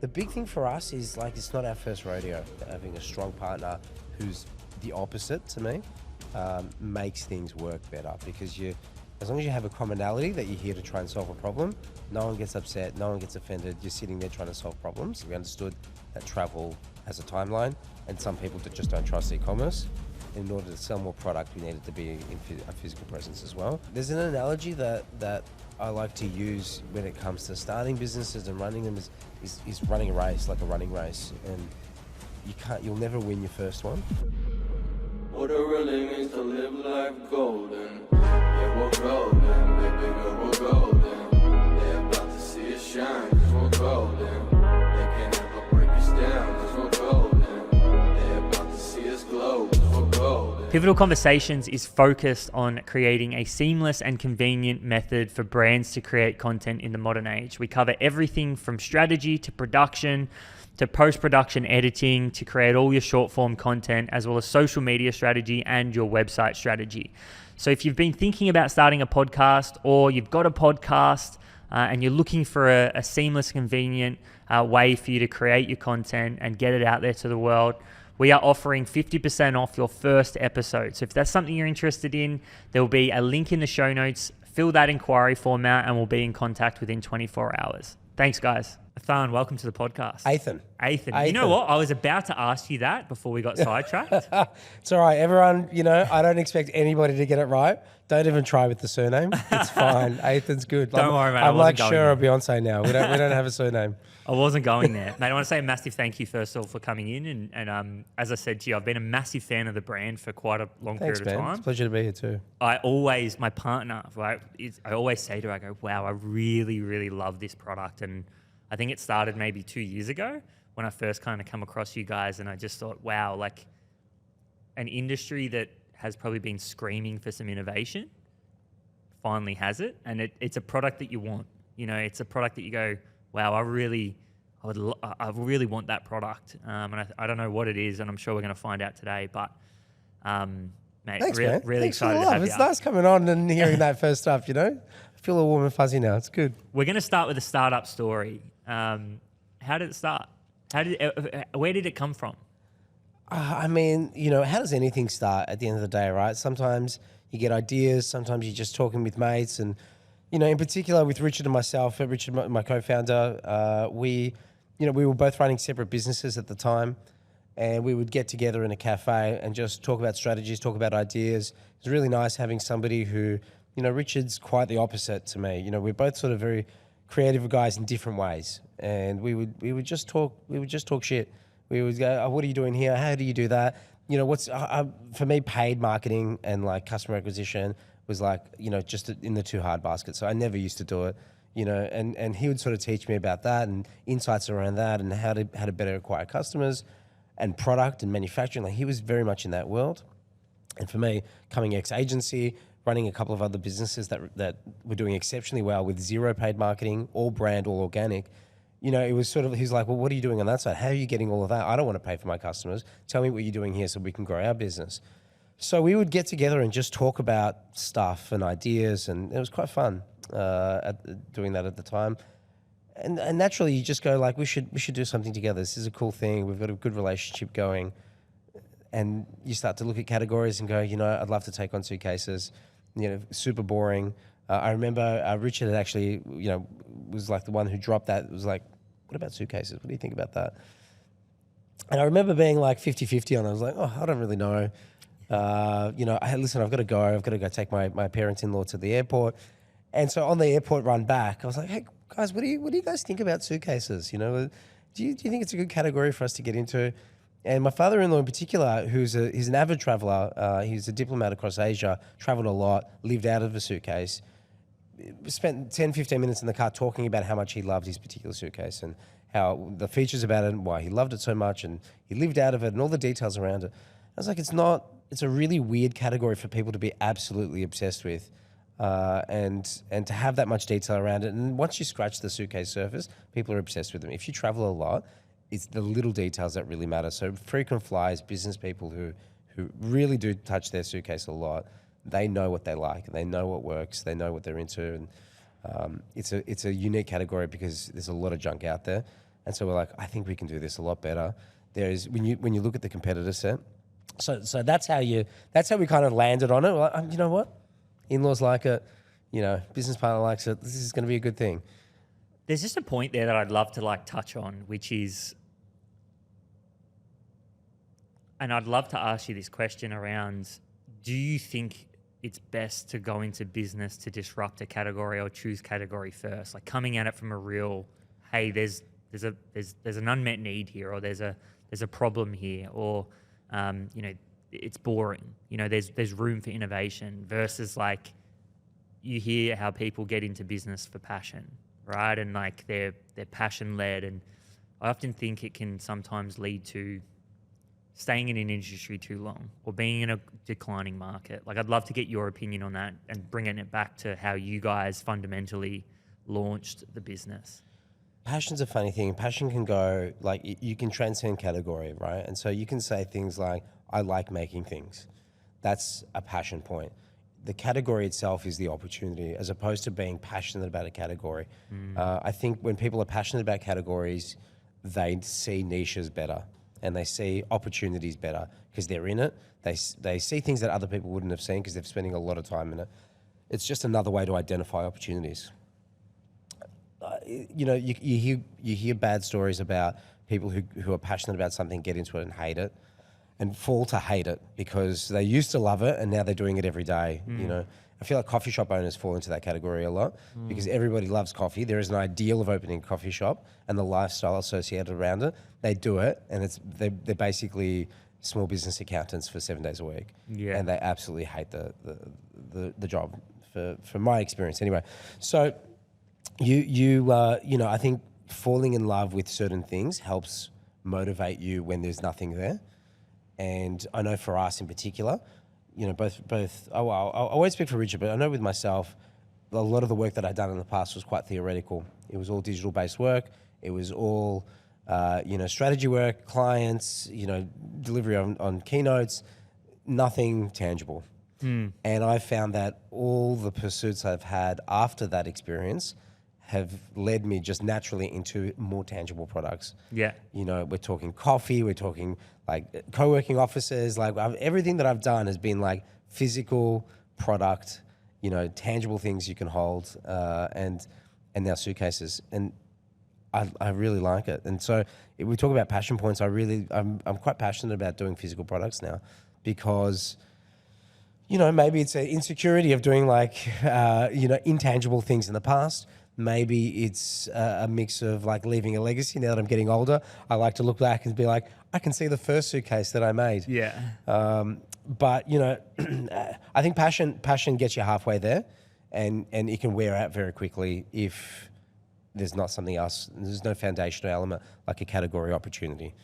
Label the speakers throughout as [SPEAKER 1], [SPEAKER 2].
[SPEAKER 1] The big thing for us is like, it's not our first rodeo. Having a strong partner who's the opposite to me makes things work better, because as long as you have a commonality that you're here to try and solve a problem, no one gets upset, no one gets offended. You're sitting there trying to solve problems. We understood that travel has a timeline, and some people that just don't trust e-commerce. In order to sell more product, we needed to be in a physical presence as well. There's an analogy that I like to use when it comes to starting businesses and running them is running a race, like a running race, and you'll never win your first one.
[SPEAKER 2] What it really means to live life golden. Yeah, we're golden, baby girl, we're golden. They're about to see us shine, cause we're golden. They can't ever break us down, cause we're golden. They're about to see us glow, cause we're golden.
[SPEAKER 3] Pivotal Conversations is focused on creating a seamless and convenient method for brands to create content in the modern age. We cover everything from strategy to production, to post-production editing, to create all your short-form content, as well as social media strategy and your website strategy. So if you've been thinking about starting a podcast, or you've got a podcast and you're looking for a seamless, convenient way for you to create your content and get it out there to the world, we are offering 50% off your first episode. So if that's something you're interested in, there will be a link in the show notes. Fill that inquiry form out and we'll be in contact within 24 hours. Thanks, guys. Athan, welcome to the podcast.
[SPEAKER 1] Athan.
[SPEAKER 3] You know what? I was about to ask you that before we got sidetracked.
[SPEAKER 1] It's all right. Everyone, I don't expect anybody to get it right. Don't even try with the surname. It's fine. Athan's good.
[SPEAKER 3] Don't worry, mate.
[SPEAKER 1] I'm like Cher or Beyonce now. We don't have a surname.
[SPEAKER 3] I wasn't going there. Mate, I want to say a massive thank you, first of all, for coming in. And as I said to you, I've been a massive fan of the brand for quite a long period of time.
[SPEAKER 1] It's a pleasure to be here too.
[SPEAKER 3] My partner, right, I always say to her, I go, wow, I really, really love this product. And I think it started maybe 2 years ago when I first kind of come across you guys, and I just thought, wow, like an industry that has probably been screaming for some innovation finally has it, and it's a product that you want. It's a product that you go, wow, I really want that product, and I don't know what it is, and I'm sure we're going to find out today. But mate,
[SPEAKER 1] thanks,
[SPEAKER 3] really
[SPEAKER 1] man. Thanks
[SPEAKER 3] excited to have you.
[SPEAKER 1] It's nice coming on and hearing that first stuff. I feel all warm and fuzzy now. It's good.
[SPEAKER 3] We're going to start with a startup story. How did it start? Where did it come from?
[SPEAKER 1] How does anything start at the end of the day, right? Sometimes you get ideas. Sometimes you're just talking with mates. And, in particular with Richard and myself, Richard, my co-founder, we were both running separate businesses at the time. And we would get together in a cafe and just talk about strategies, talk about ideas. It was really nice having somebody who, Richard's quite the opposite to me. We're both sort of very creative guys in different ways. And we would just talk shit. We would go, oh, what are you doing here? How do you do that? For me, paid marketing and like customer acquisition was like, just in the too hard basket. So I never used to do it, and he would sort of teach me about that and insights around that and how to better acquire customers and product and manufacturing. Like he was very much in that world. And for me, coming ex-agency, running a couple of other businesses that were doing exceptionally well with zero paid marketing, all brand, all organic, it was sort of, he's like, well, what are you doing on that side? How are you getting all of that? I don't want to pay for my customers. Tell me what you're doing here so we can grow our business. So we would get together and just talk about stuff and ideas, and it was quite fun doing that at the time. And naturally, you just go like, we should do something together. This is a cool thing. We've got a good relationship going. And you start to look at categories and go, I'd love to take on suitcases. Super boring. I remember Richard had actually, was like the one who dropped that. It was like, what about suitcases? What do you think about that? And I remember being like 50-50 on it. I was like, oh, I don't really know. Listen, I've got to go take my parents-in-law to the airport. And so on the airport run back, I was like, hey, guys, what do you guys think about suitcases? Do you think it's a good category for us to get into? And my father-in-law in particular, he's an avid traveler, he's a diplomat across Asia, traveled a lot, lived out of a suitcase, spent 10, 15 minutes in the car talking about how much he loved his particular suitcase and how the features about it and why he loved it so much, and he lived out of it and all the details around it. I was like, it's a really weird category for people to be absolutely obsessed with. And to have that much detail around it. And once you scratch the suitcase surface, people are obsessed with them. If you travel a lot, it's the little details that really matter. So frequent flyers, business people who really do touch their suitcase a lot, they know what they like, they know what works, they know what they're into. And it's a unique category because there's a lot of junk out there. And so we're like, I think we can do this a lot better. There is when you look at the competitor set. So that's how we kind of landed on it. We're like, you know what? In-laws like it, business partner likes it. This is going to be a good thing.
[SPEAKER 3] There's just a point there that I'd love to like touch on, which is, and I'd love to ask you this question around, do you think it's best to go into business to disrupt a category or choose category first? Like coming at it from a real, hey, there's an unmet need here, or there's a problem here, or it's boring. There's room for innovation, versus like you hear how people get into business for passion, right? And like they're passion led, and I often think it can sometimes lead to staying in an industry too long or being in a declining market. Like I'd love to get your opinion on that and bringing it back to how you guys fundamentally launched the business.
[SPEAKER 1] Passion's a funny thing. Passion can go, like, you can transcend category, right? And so you can say things like, I like making things. That's a passion point. The category itself is the opportunity, as opposed to being passionate about a category. I think when people are passionate about categories, they see niches better and they see opportunities better because they're in it. They see things that other people wouldn't have seen because they're spending a lot of time in it. It's just another way to identify opportunities. You hear bad stories about people who are passionate about something, get into it and hate it, and fall to hate it because they used to love it and now they're doing it every day. I feel like coffee shop owners fall into that category a lot because everybody loves coffee. There is an ideal of opening a coffee shop and the lifestyle associated around it. They do it, and they're basically small business accountants for 7 days a week. Yeah. And they absolutely hate the job, from my experience anyway. So I think falling in love with certain things helps motivate you when there's nothing there. And I know for us in particular, I won't speak for Richard, but I know with myself, a lot of the work that I'd done in the past was quite theoretical. It was all digital-based work. It was all, strategy work, clients, delivery on keynotes, nothing tangible. And I found that all the pursuits I've had after that experience have led me just naturally into more tangible products. Yeah. We're talking coffee, we're talking like co-working offices, like everything that I've done has been like physical product, tangible things you can hold, and now suitcases. And I really like it. And so if we talk about passion points, I'm quite passionate about doing physical products now because, maybe it's an insecurity of doing like, intangible things in the past. Maybe it's a mix of like leaving a legacy. Now that I'm getting older, I like to look back and be like, I can see the first suitcase that I made. Yeah. But I think passion gets you halfway there, and it can wear out very quickly if there's not something else. There's no foundational element like a category opportunity.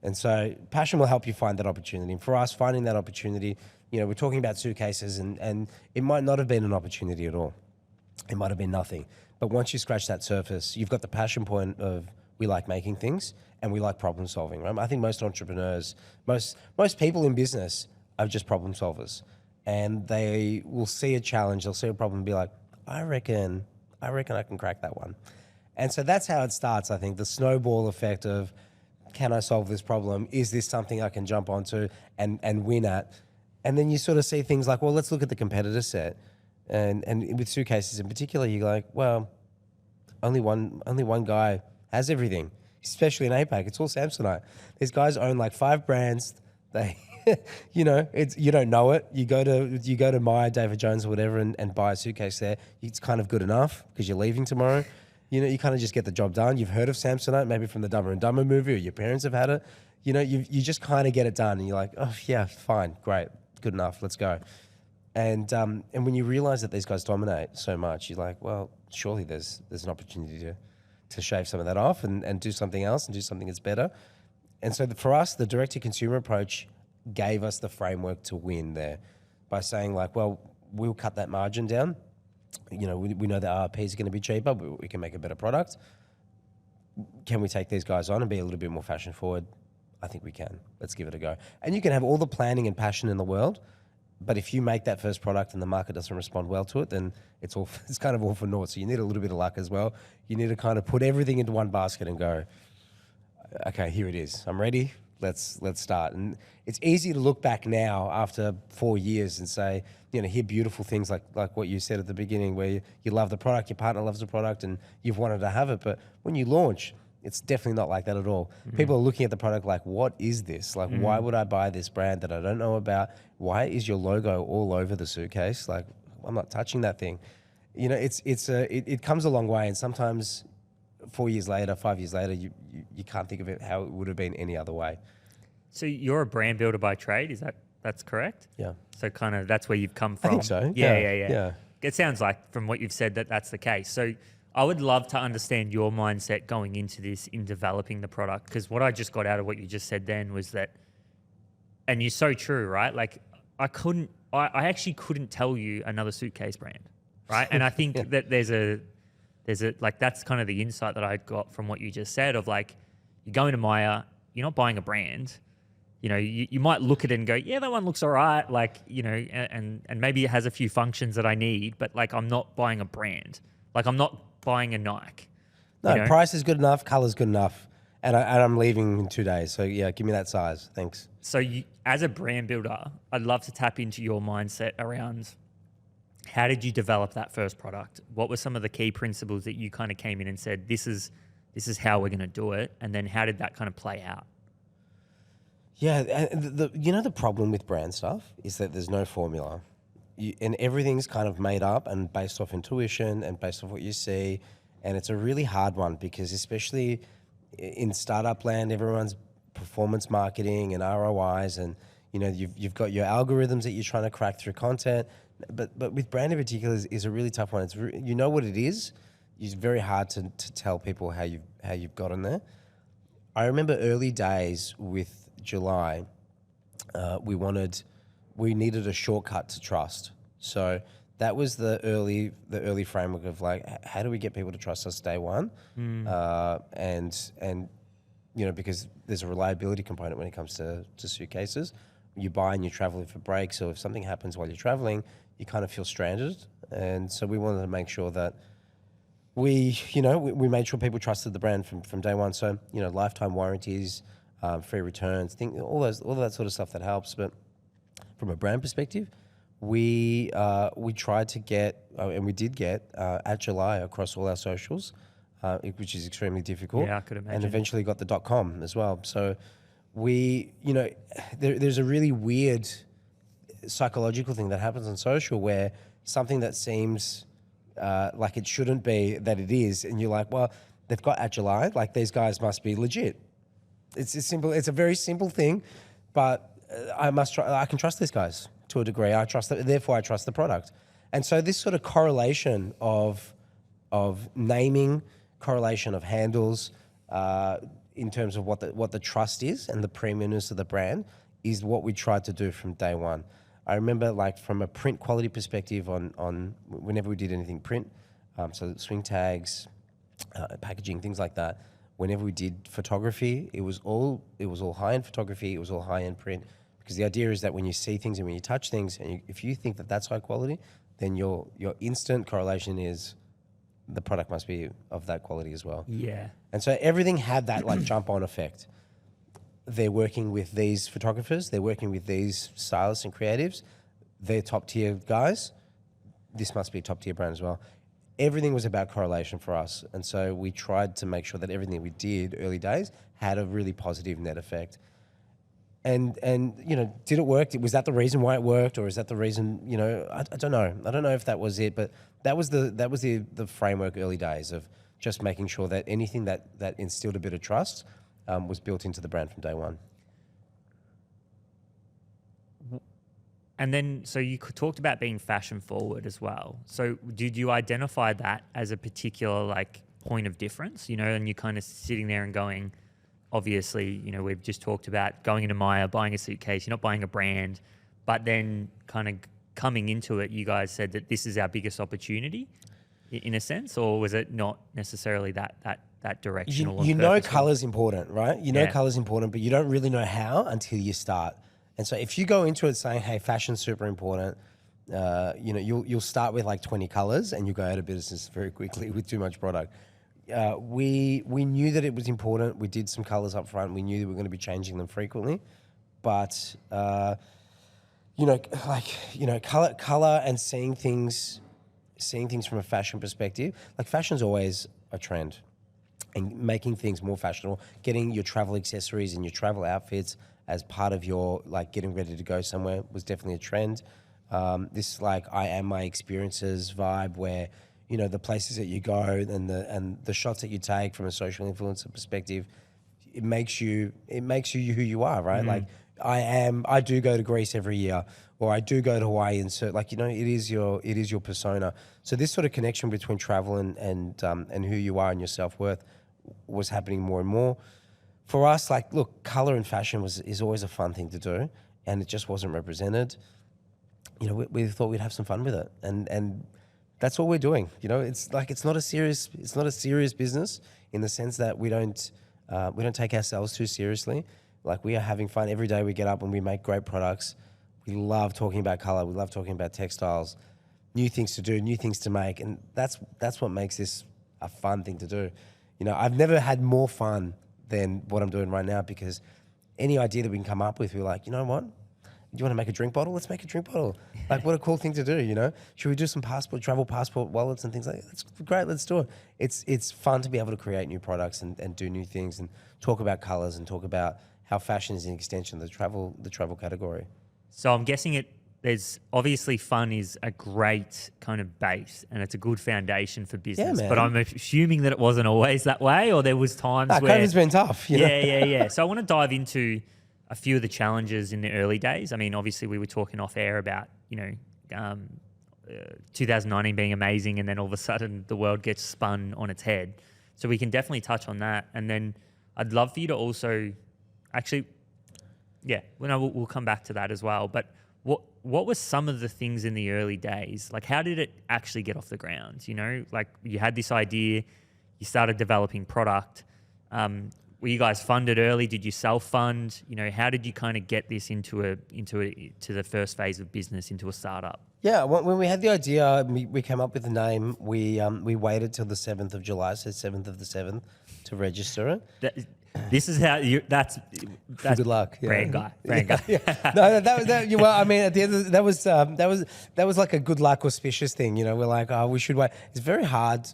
[SPEAKER 1] And so passion will help you find that opportunity. And for us, finding that opportunity, we're talking about suitcases, and it might not have been an opportunity at all. It might have been nothing. But once you scratch that surface, you've got the passion point of we like making things and we like problem solving, right? I think most entrepreneurs, most people in business are just problem solvers. And they will see a challenge, they'll see a problem and be like, I reckon I can crack that one. And so that's how it starts, I think, the snowball effect of, can I solve this problem? Is this something I can jump onto and win at? And then you sort of see things like, well, let's look at the competitor set. And with suitcases in particular, you're like, well, only one guy has everything, especially in APAC. It's all Samsonite. These guys own like 5 brands. They, you don't know it. You go to Myer, David Jones, or whatever, and buy a suitcase there. It's kind of good enough because you're leaving tomorrow. You kind of just get the job done. You've heard of Samsonite, maybe from the Dumber and Dumber movie, or your parents have had it. You just kind of get it done, and you're like, oh yeah, fine, great, good enough, let's go. And when you realize that these guys dominate so much, you're like, well, surely there's an opportunity to shave some of that off and do something else and do something that's better. And so for us, the direct-to-consumer approach gave us the framework to win there by saying like, well, we'll cut that margin down. We know that RRP is going to be cheaper, but we can make a better product. Can we take these guys on and be a little bit more fashion forward? I think we can. Let's give it a go. And you can have all the planning and passion in the world, but if you make that first product and the market doesn't respond well to it, then it's kind of all for naught. So you need a little bit of luck as well. You need to kind of put everything into one basket and go. okay, here it is. I'm ready. Let's start. And it's easy to look back now after 4 years and say, hear beautiful things like what you said at the beginning, where you love the product, your partner loves the product, and you've wanted to have it. But when you launch, it's definitely not like that at all. People are looking at the product like, what is this? Like, why would I buy this brand that I don't know about? Why is your logo all over the suitcase? Like, I'm not touching that thing. It comes a long way, and sometimes 4 years later, 5 years later, you can't think of it how it would have been any other way.
[SPEAKER 3] So you're a brand builder by trade, that's correct?
[SPEAKER 1] Yeah.
[SPEAKER 3] So kind of that's where you've come from.
[SPEAKER 1] I think so.
[SPEAKER 3] Yeah. It sounds like from what you've said that's the case. So I would love to understand your mindset going into this in developing the product, because what I just got out of what you just said then was that, and you're so true, right? Like I actually couldn't tell you another suitcase brand, right? And I think that there's a like, that's kind of the insight that I got from what you just said of like, you're going to Myer, you're not buying a brand. You might look at it and go, yeah, that one looks all right. Like, and maybe it has a few functions that I need, but like, I'm not buying a brand. Like, I'm not buying a Nike.
[SPEAKER 1] No, price is good enough, color's good enough. And I'm leaving in 2 days. So yeah, give me that size. Thanks.
[SPEAKER 3] So as a brand builder, I'd love to tap into your mindset around how did you develop that first product? What were some of the key principles that you kind of came in and said, this is how we're going to do it? And then how did that kind of play out?
[SPEAKER 1] Yeah, the problem with brand stuff is that there's no formula, and everything's kind of made up and based off intuition and based off what you see, and it's a really hard one because especially in startup land, everyone's performance marketing and ROIs, and you've got your algorithms that you're trying to crack through content, but with brand in particular is a really tough one. It's what it is. It's very hard to tell people how you've gotten there. I remember early days with July, we needed a shortcut to trust. So that was the early framework of like, how do we get people to trust us day one? And because there's a reliability component when it comes to suitcases. You buy and you're traveling for breaks, so if something happens while you're traveling, you kind of feel stranded. And so we wanted to make sure that we made sure people trusted the brand from day one. So, lifetime warranties, free returns, all that sort of stuff that helps. But from a brand perspective, we tried to get, and we did get at July across all our socials, which is extremely difficult.
[SPEAKER 3] Yeah, I could imagine.
[SPEAKER 1] And eventually got the .com as well. So there's a really weird psychological thing that happens on social where something that seems like it shouldn't be, that it is, and you're like, well, they've got at July, like these guys must be legit. It's a very simple thing, but I can trust these guys to a degree. I trust them, therefore I trust the product. And so this sort of correlation of naming, correlation of handles, in terms of what the trust is and the premiumness of the brand is what we tried to do from day one. I remember, like, from a print quality perspective on whenever we did anything print, so swing tags, packaging, things like that. Whenever we did photography, it was all high-end photography, it was all high-end print, because the idea is that when you see things and when you touch things, and if you think that that's high quality, then your instant correlation is the product must be of that quality as well.
[SPEAKER 3] Yeah.
[SPEAKER 1] And so everything had that like jump-on effect. They're working with these photographers, they're working with these stylists and creatives, they're top-tier guys, this must be a top-tier brand as well. Everything was about correlation for us, and so we tried to make sure that everything we did early days had a really positive net effect. And did it work? Was that the reason why it worked, or is that the reason? I don't know. I don't know if that was it, but that was the framework early days of just making sure that anything that instilled a bit of trust was built into the brand from day one.
[SPEAKER 3] And then, so you talked about being fashion forward as well. So did you identify that as a particular like point of difference, and you're kind of sitting there and going, obviously, we've just talked about going into Myer, buying a suitcase, you're not buying a brand, but then kind of coming into it, you guys said that this is our biggest opportunity in a sense, or was it not necessarily that directional?
[SPEAKER 1] Color's important, right? Color's important, but you don't really know how until you start. And so if you go into it saying, hey, fashion's super important, you'll start with like 20 colors and you'll go out of business very quickly with too much product. we knew that it was important. We did some colors up front. We knew that we were going to be changing them frequently, but color and seeing things from a fashion perspective. Like fashion's always a trend, and making things more fashionable, getting your travel accessories and your travel outfits as part of your like getting ready to go somewhere was definitely a trend. This like I am my experiences vibe where, you know, the places that you go and the shots that you take from a social influencer perspective, it makes you who you are, right? Like I do go to Greece every year, or I do go to Hawaii, and so like, you know, it is your persona. So this sort of connection between travel and who you are and your self-worth was happening more and more. For us, like, look, color and fashion is always a fun thing to do, and it just wasn't represented. You know, we thought we'd have some fun with it, and that's what we're doing. You know, it's like it's not a serious business in the sense that we don't take ourselves too seriously. Like, we are having fun every day. We get up and we make great products. We love talking about color. We love talking about textiles, new things to do, new things to make, and that's what makes this a fun thing to do. You know, I've never had more fun than what I'm doing right now, because any idea that we can come up with, we're like, you know what? Do you want to make a drink bottle? Let's make a drink bottle. Like, what a cool thing to do, you know? Should we do some travel passport wallets and things like that? That's great, let's do it. It's fun to be able to create new products and do new things and talk about colors and talk about how fashion is an extension of the travel category.
[SPEAKER 3] So I'm guessing there's obviously fun is a great kind of base and it's a good foundation for business.
[SPEAKER 1] Yeah,
[SPEAKER 3] but I'm assuming that it wasn't always that way, or there was times where
[SPEAKER 1] COVID's been tough. You know?
[SPEAKER 3] Yeah. So I want to dive into a few of the challenges in the early days. I mean, obviously we were talking off air about, 2019 being amazing, and then all of a sudden the world gets spun on its head. So we can definitely touch on that. And then I'd love for you to also we'll come back to that as well. But what were some of the things in the early days? Like, how did it actually get off the ground? You know, like, you had this idea, you started developing product. Were you guys funded early? Did you self-fund? You know, how did you kind of get this into the first phase of business, into a startup?
[SPEAKER 1] Yeah, when we had the idea, we came up with the name. We waited till the 7th of July, so 7th of the 7th, to register it.
[SPEAKER 3] This is how that's
[SPEAKER 1] good luck. Yeah.
[SPEAKER 3] Brand guy.
[SPEAKER 1] Yeah. No, that was that. Well, I mean, at the end of that was like a good luck auspicious thing. You know, we're like, oh, we should wait. It's very hard,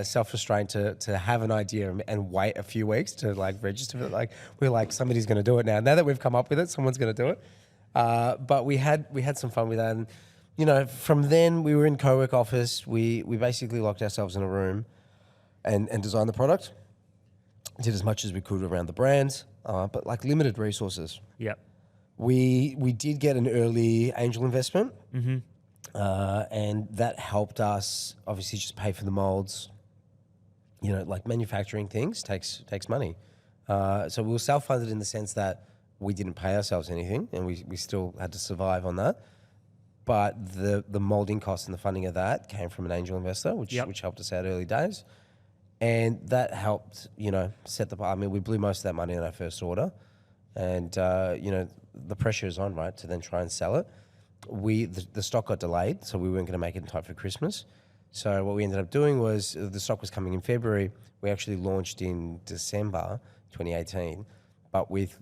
[SPEAKER 1] self-restraint to have an idea and wait a few weeks to like register it. Like, we're like, somebody's going to do it now. Now that we've come up with it, someone's going to do it. But we had some fun with that, and you know, from then we were in co-work office. We basically locked ourselves in a room and designed the product. Did as much as we could around the brands, but like limited resources.
[SPEAKER 3] Yep.
[SPEAKER 1] We did get an early angel investment, and that helped us obviously just pay for the molds. You know, like manufacturing things takes money. So we were self-funded in the sense that we didn't pay ourselves anything, and we still had to survive on that. But the molding costs and the funding of that came from an angel investor, which helped us out early days. And that helped, you know, set the bar. I mean, we blew most of that money in our first order. And, you know, the pressure is on, right, to then try and sell it. The stock got delayed, so we weren't going to make it in time for Christmas. So what we ended up doing was, the stock was coming in February. We actually launched in December 2018, but with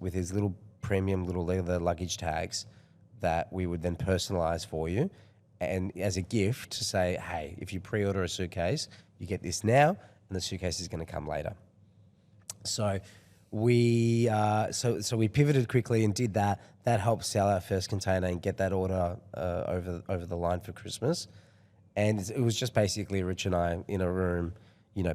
[SPEAKER 1] these little premium little leather luggage tags that we would then personalize for you, and as a gift to say, hey, if you pre-order a suitcase, you get this now, and the suitcase is going to come later. So we pivoted quickly and did that. That helped sell our first container and get that order over the line for Christmas. And it was just basically Rich and I in a room, you know,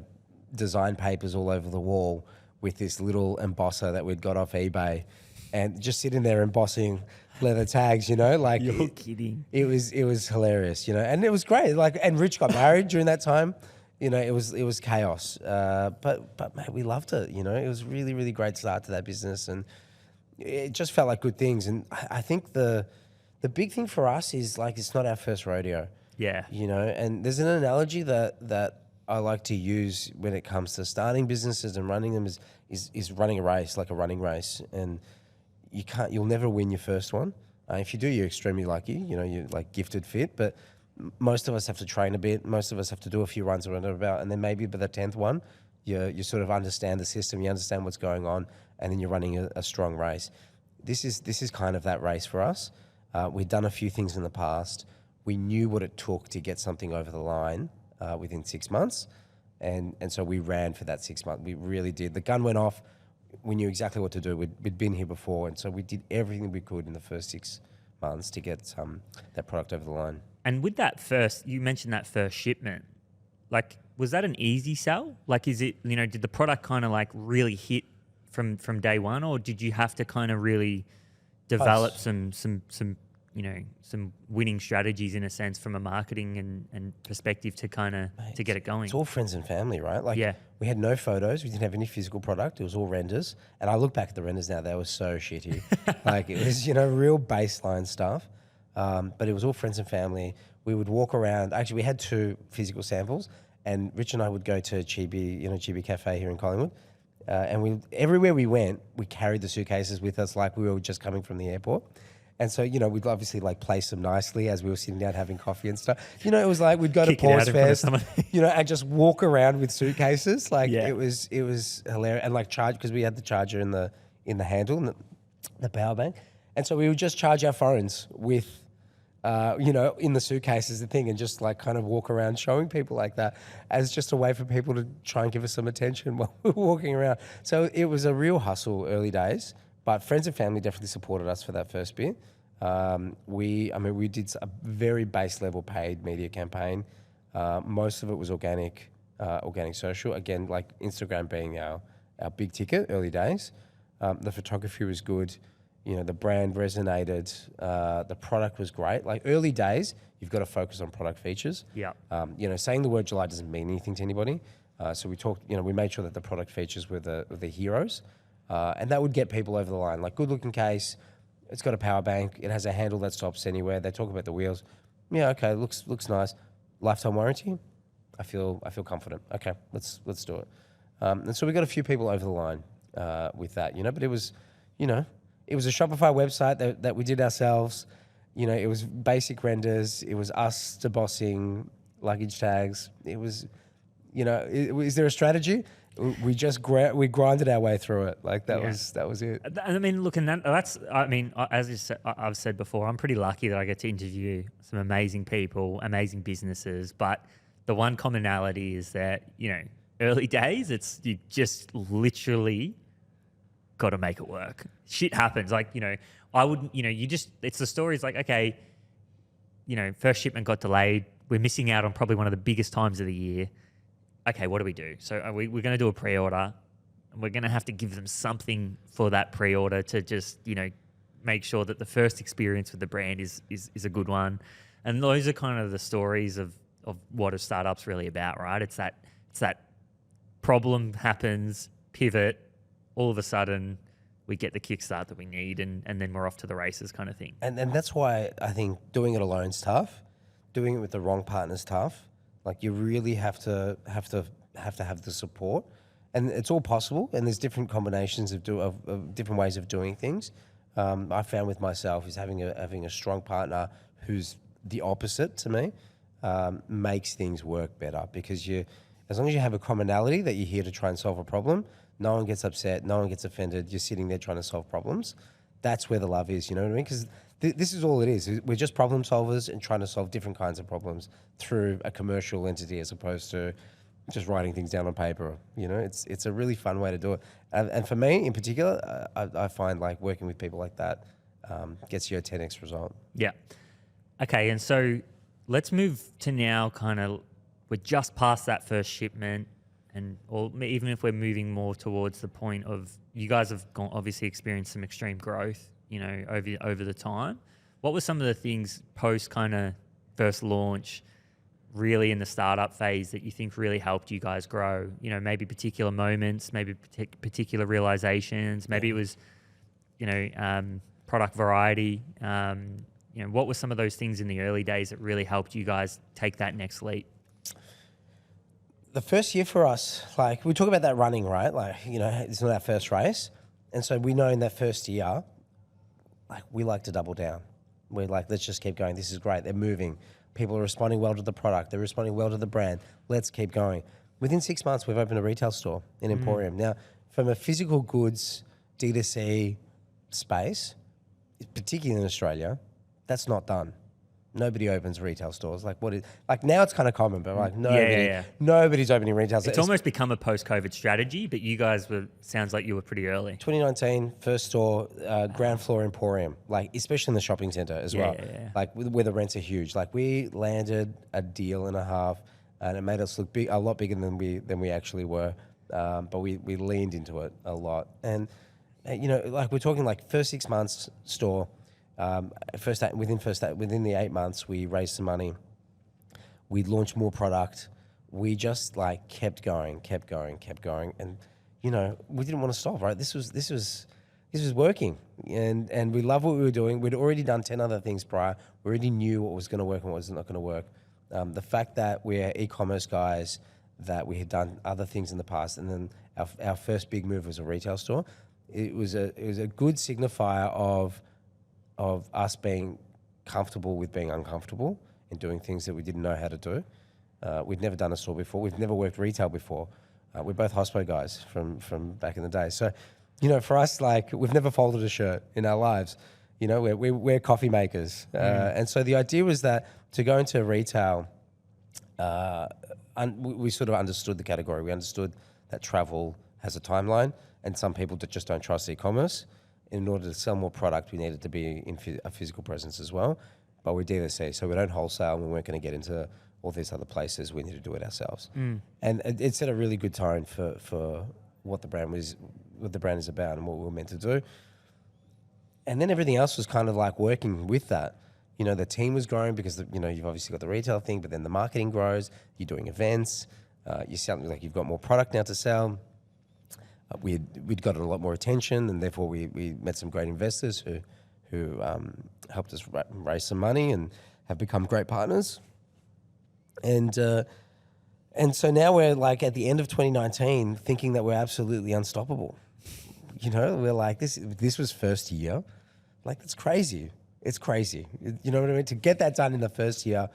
[SPEAKER 1] design papers all over the wall with this little embosser that we'd got off eBay, and just sitting there embossing leather tags, you know, like
[SPEAKER 3] You're kidding.
[SPEAKER 1] It was hilarious, you know, and it was great. Like, and Rich got married during that time. You know, it was chaos, but mate, we loved it. You know, it was really, really great start to that business, and it just felt like good things. And I think the big thing for us is, like, it's not our first rodeo.
[SPEAKER 3] Yeah.
[SPEAKER 1] You know, and there's an analogy that I like to use when it comes to starting businesses and running them is running a race, like a running race, and you'll never win your first one. If you do, you're extremely lucky. You know, you're like gifted fit, but most of us have to train a bit. Most of us have to do a few runs around about, and then maybe by the 10th one, you sort of understand the system, you understand what's going on, and then you're running a strong race. This is kind of that race for us. We'd done a few things in the past. We knew what it took to get something over the line within 6 months, and so we ran for that 6 months. We really did. The gun went off. We knew exactly what to do. We'd been here before, and so we did everything we could in the first 6 months to get that product over the line.
[SPEAKER 3] And with that you mentioned that first shipment, like, was that an easy sell? Like, is it, did the product kind of like really hit from day one, or did you have to kind of really develop some winning strategies in a sense from a marketing and perspective to kind of to get it going?
[SPEAKER 1] It's all friends and family, right? Like, we had no photos. We didn't have any physical product. It was all renders. And I look back at the renders now, they were so shitty. Like, it was, real baseline stuff. But it was all friends and family. We would walk around. Actually, we had 2 physical samples, and Rich and I would go to Chibi, Chibi Cafe here in Collingwood. And everywhere we went, we carried the suitcases with us like we were just coming from the airport. And so, we'd obviously like place them nicely as we were sitting down having coffee and stuff. It was like we'd go to Pause Fest, and just walk around with suitcases. Like it was hilarious. And like charge, because we had the charger in the handle and the power bank. And so we would just charge our phones with, in the suitcases, the thing, and just like kind of walk around showing people like that as just a way for people to try and give us some attention while we were walking around. So it was a real hustle early days, but friends and family definitely supported us for that first bit. We did a very base level paid media campaign. Most of it was organic social. Again, like Instagram being our big ticket early days. The photography was good. The brand resonated. The product was great. Like early days, you've got to focus on product features.
[SPEAKER 3] Yeah.
[SPEAKER 1] Saying the word July doesn't mean anything to anybody. So we talked, we made sure that the product features were the heroes. And that would get people over the line. Like, good looking case. It's got a power bank. It has a handle that stops anywhere. They talk about the wheels. Yeah, okay, looks nice. Lifetime warranty. I feel confident. Okay, let's do it. And so we got a few people over the line with that, But it was, it was a Shopify website that we did ourselves. It was basic renders. It was us debossing luggage tags. It was, is there a strategy? We just we grinded our way through it. Like that was it.
[SPEAKER 3] I mean, look, and that's. I mean, as you said, I've said before, I'm pretty lucky that I get to interview some amazing people, amazing businesses. But the one commonality is that early days, you just literally got to make it work. Shit happens. Like I wouldn't. It's the stories like, okay, first shipment got delayed. We're missing out on probably one of the biggest times of the year. Okay, what do we do? So we're going to do a pre-order. And we're going to have to give them something for that pre-order to just, make sure that the first experience with the brand is a good one. And those are kind of the stories of what a startup's really about, right? It's that problem happens, pivot, all of a sudden we get the kickstart that we need, and then we're off to the races kind of thing.
[SPEAKER 1] And that's why I think doing it alone's tough. Doing it with the wrong partner's tough. Like, you really have to have the support, and it's all possible. And there's different combinations of different ways of doing things. I found with myself is having a strong partner who's the opposite to me makes things work better, because as long as you have a commonality that you're here to try and solve a problem, no one gets upset, no one gets offended. You're sitting there trying to solve problems. That's where the love is. You know what I mean? Because this is all it is. We're just problem solvers and trying to solve different kinds of problems through a commercial entity as opposed to just writing things down on paper. It's a really fun way to do it. And for me in particular, I find like working with people like that gets you a 10x result.
[SPEAKER 3] Yeah. Okay, and so let's move to now we're just past that first shipment, or even if we're moving more towards the point of, you guys have obviously experienced some extreme growth, over the time. What were some of the things post kind of first launch, really in the startup phase, that you think really helped you guys grow? Maybe particular moments, maybe particular realizations, maybe it was, product variety. What were some of those things in the early days that really helped you guys take that next leap?
[SPEAKER 1] The first year for us, like we talk about that running, right? Like, it's not our first race. And so we know in that first year, like we like to double down. We're like, let's just keep going. This is great. They're moving. People are responding well to the product. They're responding well to the brand. Let's keep going. Within 6 months, we've opened a retail store in Emporium. Now, from a physical goods D2C space, particularly in Australia, that's not done. Nobody opens retail stores. Like now it's kind of common, but like nobody's opening retail stores.
[SPEAKER 3] It's almost become a post-COVID strategy, but you guys sounds like you were pretty early.
[SPEAKER 1] 2019, first store, ground floor Emporium, like especially in the shopping center as well. Like where the rents are huge. Like we landed a deal and a half, and it made us look a lot bigger than we actually were. But we leaned into it a lot, and like we're talking like first 6 months store. Within the 8 months, we raised some money. We launched more product. We just like kept going, and we didn't want to stop. Right? This was working, and we love what we were doing. We'd already done 10 other things prior. We already knew what was going to work and what was not going to work. The fact that we're e-commerce guys, that we had done other things in the past, and then our first big move was a retail store. It was a good signifier of us being comfortable with being uncomfortable and doing things that we didn't know how to do. We'd never done a store before. We've never worked retail before. We're both hospo guys from back in the day. So, for us, like we've never folded a shirt in our lives. We're coffee makers. And so the idea was that to go into retail, we sort of understood the category. We understood that travel has a timeline and some people just don't trust e-commerce. In order to sell more product, we needed to be in a physical presence as well. But we're D2C, so we don't wholesale, and we weren't going to get into all these other places. We need to do it ourselves. And it set a really good tone for what the brand is about and what we were meant to do. And then everything else was kind of like working with that. The team was growing because you've obviously got the retail thing, but then the marketing grows. You're doing events. You sound like you've got more product now to sell. We'd gotten a lot more attention, and therefore we met some great investors who helped us raise some money and have become great partners. And so now we're like at the end of 2019 thinking that we're absolutely unstoppable. We're like, this was first year. Like, that's crazy. It's crazy. You know what I mean? To get that done in the first year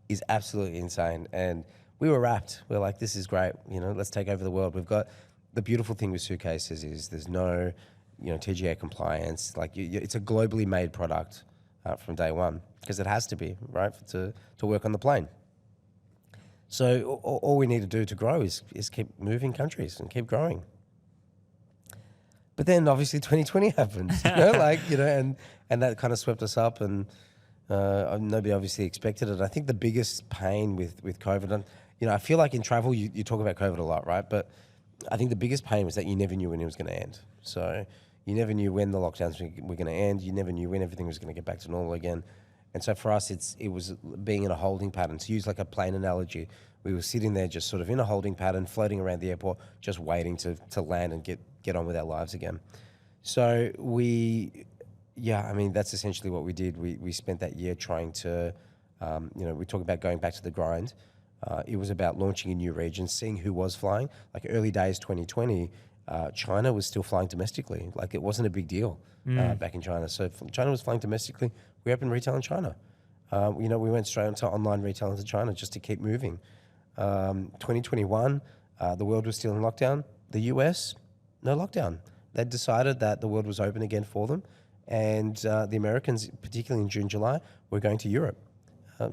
[SPEAKER 1] is absolutely insane. And we were wrapped. We're like, this is great. Let's take over the world. We've got... The beautiful thing with suitcases is there's no, TGA compliance. Like it's a globally made product from day one because it has to be, right, to work on the plane. So all we need to do to grow is keep moving countries and keep growing. But then obviously 2020 happened, and that kind of swept us up, and nobody obviously expected it. I think the biggest pain with COVID, and I feel like in travel you talk about COVID a lot, right? But I think the biggest pain was that you never knew when it was going to end. So you never knew when the lockdowns were going to end. You never knew when everything was going to get back to normal again. And so for us, it was being in a holding pattern. To use like a plane analogy, we were sitting there just sort of in a holding pattern, floating around the airport, just waiting to land and get on with our lives again. So that's essentially what we did. We spent that year trying to, we talk about going back to the grind. It was about launching in new regions, seeing who was flying. Like early days 2020, China was still flying domestically. Like it wasn't a big deal back in China. So China was flying domestically. We opened retail in China. We went straight into online retail into China just to keep moving. 2021, the world was still in lockdown. The US, no lockdown. They decided that the world was open again for them. And the Americans, particularly in June, July, were going to Europe.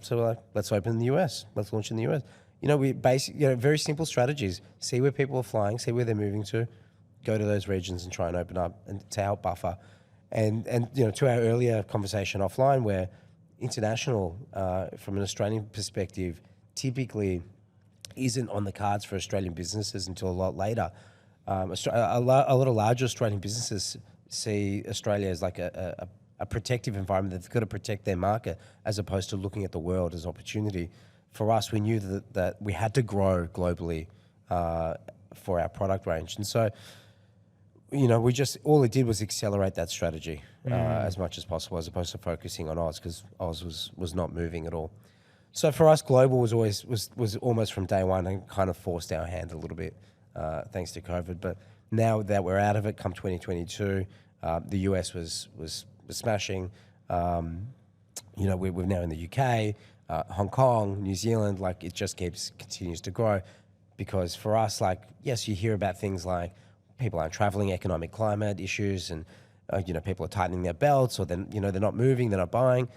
[SPEAKER 1] So we're like, let's open in the US. Let's launch in the US. We very simple strategies. See where people are flying, see where they're moving to, go to those regions and try and open up and to help buffer. And to our earlier conversation offline, where international, from an Australian perspective, typically isn't on the cards for Australian businesses until a lot later. A lot of larger Australian businesses see Australia as like a protective environment. They've got to protect their market as opposed to looking at the world as opportunity. For us, we knew that we had to grow globally for our product range. And so, all it did was accelerate that strategy as much as possible, as opposed to focusing on Oz, because Oz was not moving at all. So for us, global was almost from day one and kind of forced our hand a little bit, thanks to COVID. But now that we're out of it, come 2022, the US was smashing. We're now in the UK. Hong Kong, New Zealand, like it just continues to grow. Because for us, like, yes, you hear about things like people aren't traveling, economic climate issues, and people are tightening their belts, or then they're not moving, they're not buying.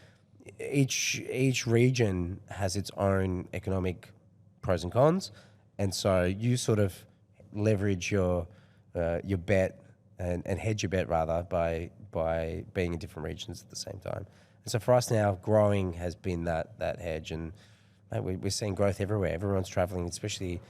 [SPEAKER 1] Each region has its own economic pros and cons, and so you sort of leverage your bet and hedge your bet rather by being in different regions at the same time. And so for us now, growing has been that hedge, and we're seeing growth everywhere. Everyone's traveling, especially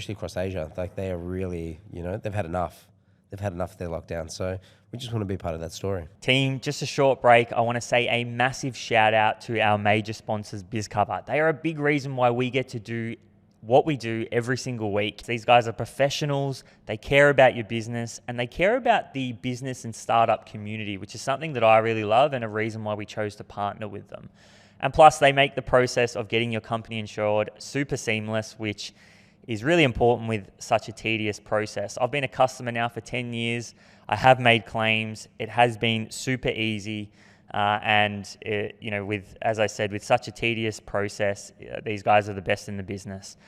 [SPEAKER 1] across Asia. Like they are really, they've had enough. They've had enough of their lockdown. So we just want to be part of that story.
[SPEAKER 3] Team, just a short break. I want to say a massive shout out to our major sponsors, BizCover. They are a big reason why we get to do what we do every single week. These guys are professionals. They care about your business, and they care about the business and startup community, which is something that I really love and a reason why we chose to partner with them. And plus, they make the process of getting your company insured super seamless, which is really important with such a tedious process. I've been a customer now for 10 years. I have made claims. It has been super easy. As I said, with such a tedious process, these guys are the best in the business.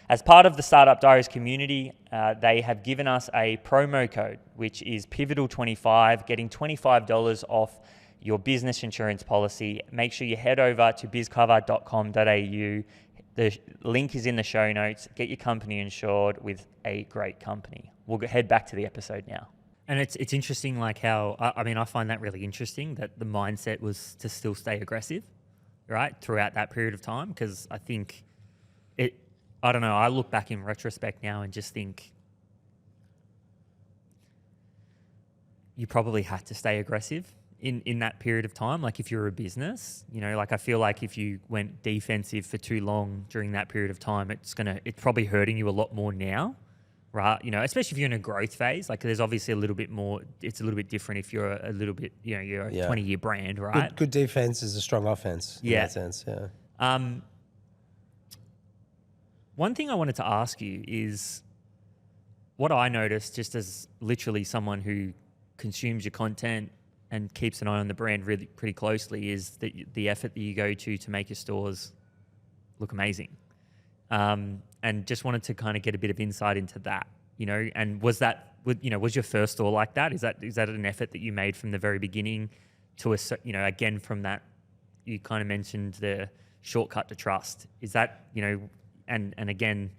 [SPEAKER 3] As part of the Startup Diaries community, they have given us a promo code, which is Pivotal25, getting $25 off your business insurance policy. Make sure you head over to bizcover.com.au. The link is in the show notes. Get your company insured with a great company. We'll head back to the episode now. And it's interesting, like how, I find that really interesting that the mindset was to still stay aggressive, right, throughout that period of time. Because I think I don't know, I look back in retrospect now and just think you probably had to stay aggressive in that period of time. Like if you're a business, like I feel like if you went defensive for too long during that period of time, it's probably hurting you a lot more now, right? Especially if you're in a growth phase. Like there's obviously a little bit more, it's a little bit different if you're a little bit, you're a 20-year brand, right?
[SPEAKER 1] Good defense is a strong offense in that sense, yeah.
[SPEAKER 3] One thing I wanted to ask you is what I noticed, just as literally someone who consumes your content and keeps an eye on the brand really pretty closely, is the effort that you go to make your stores look amazing. And just wanted to kind of get a bit of insight into that, and was your first store like that? Is that an effort that you made from the very beginning to again, from that, you kind of mentioned the shortcut to trust. Is that, and again,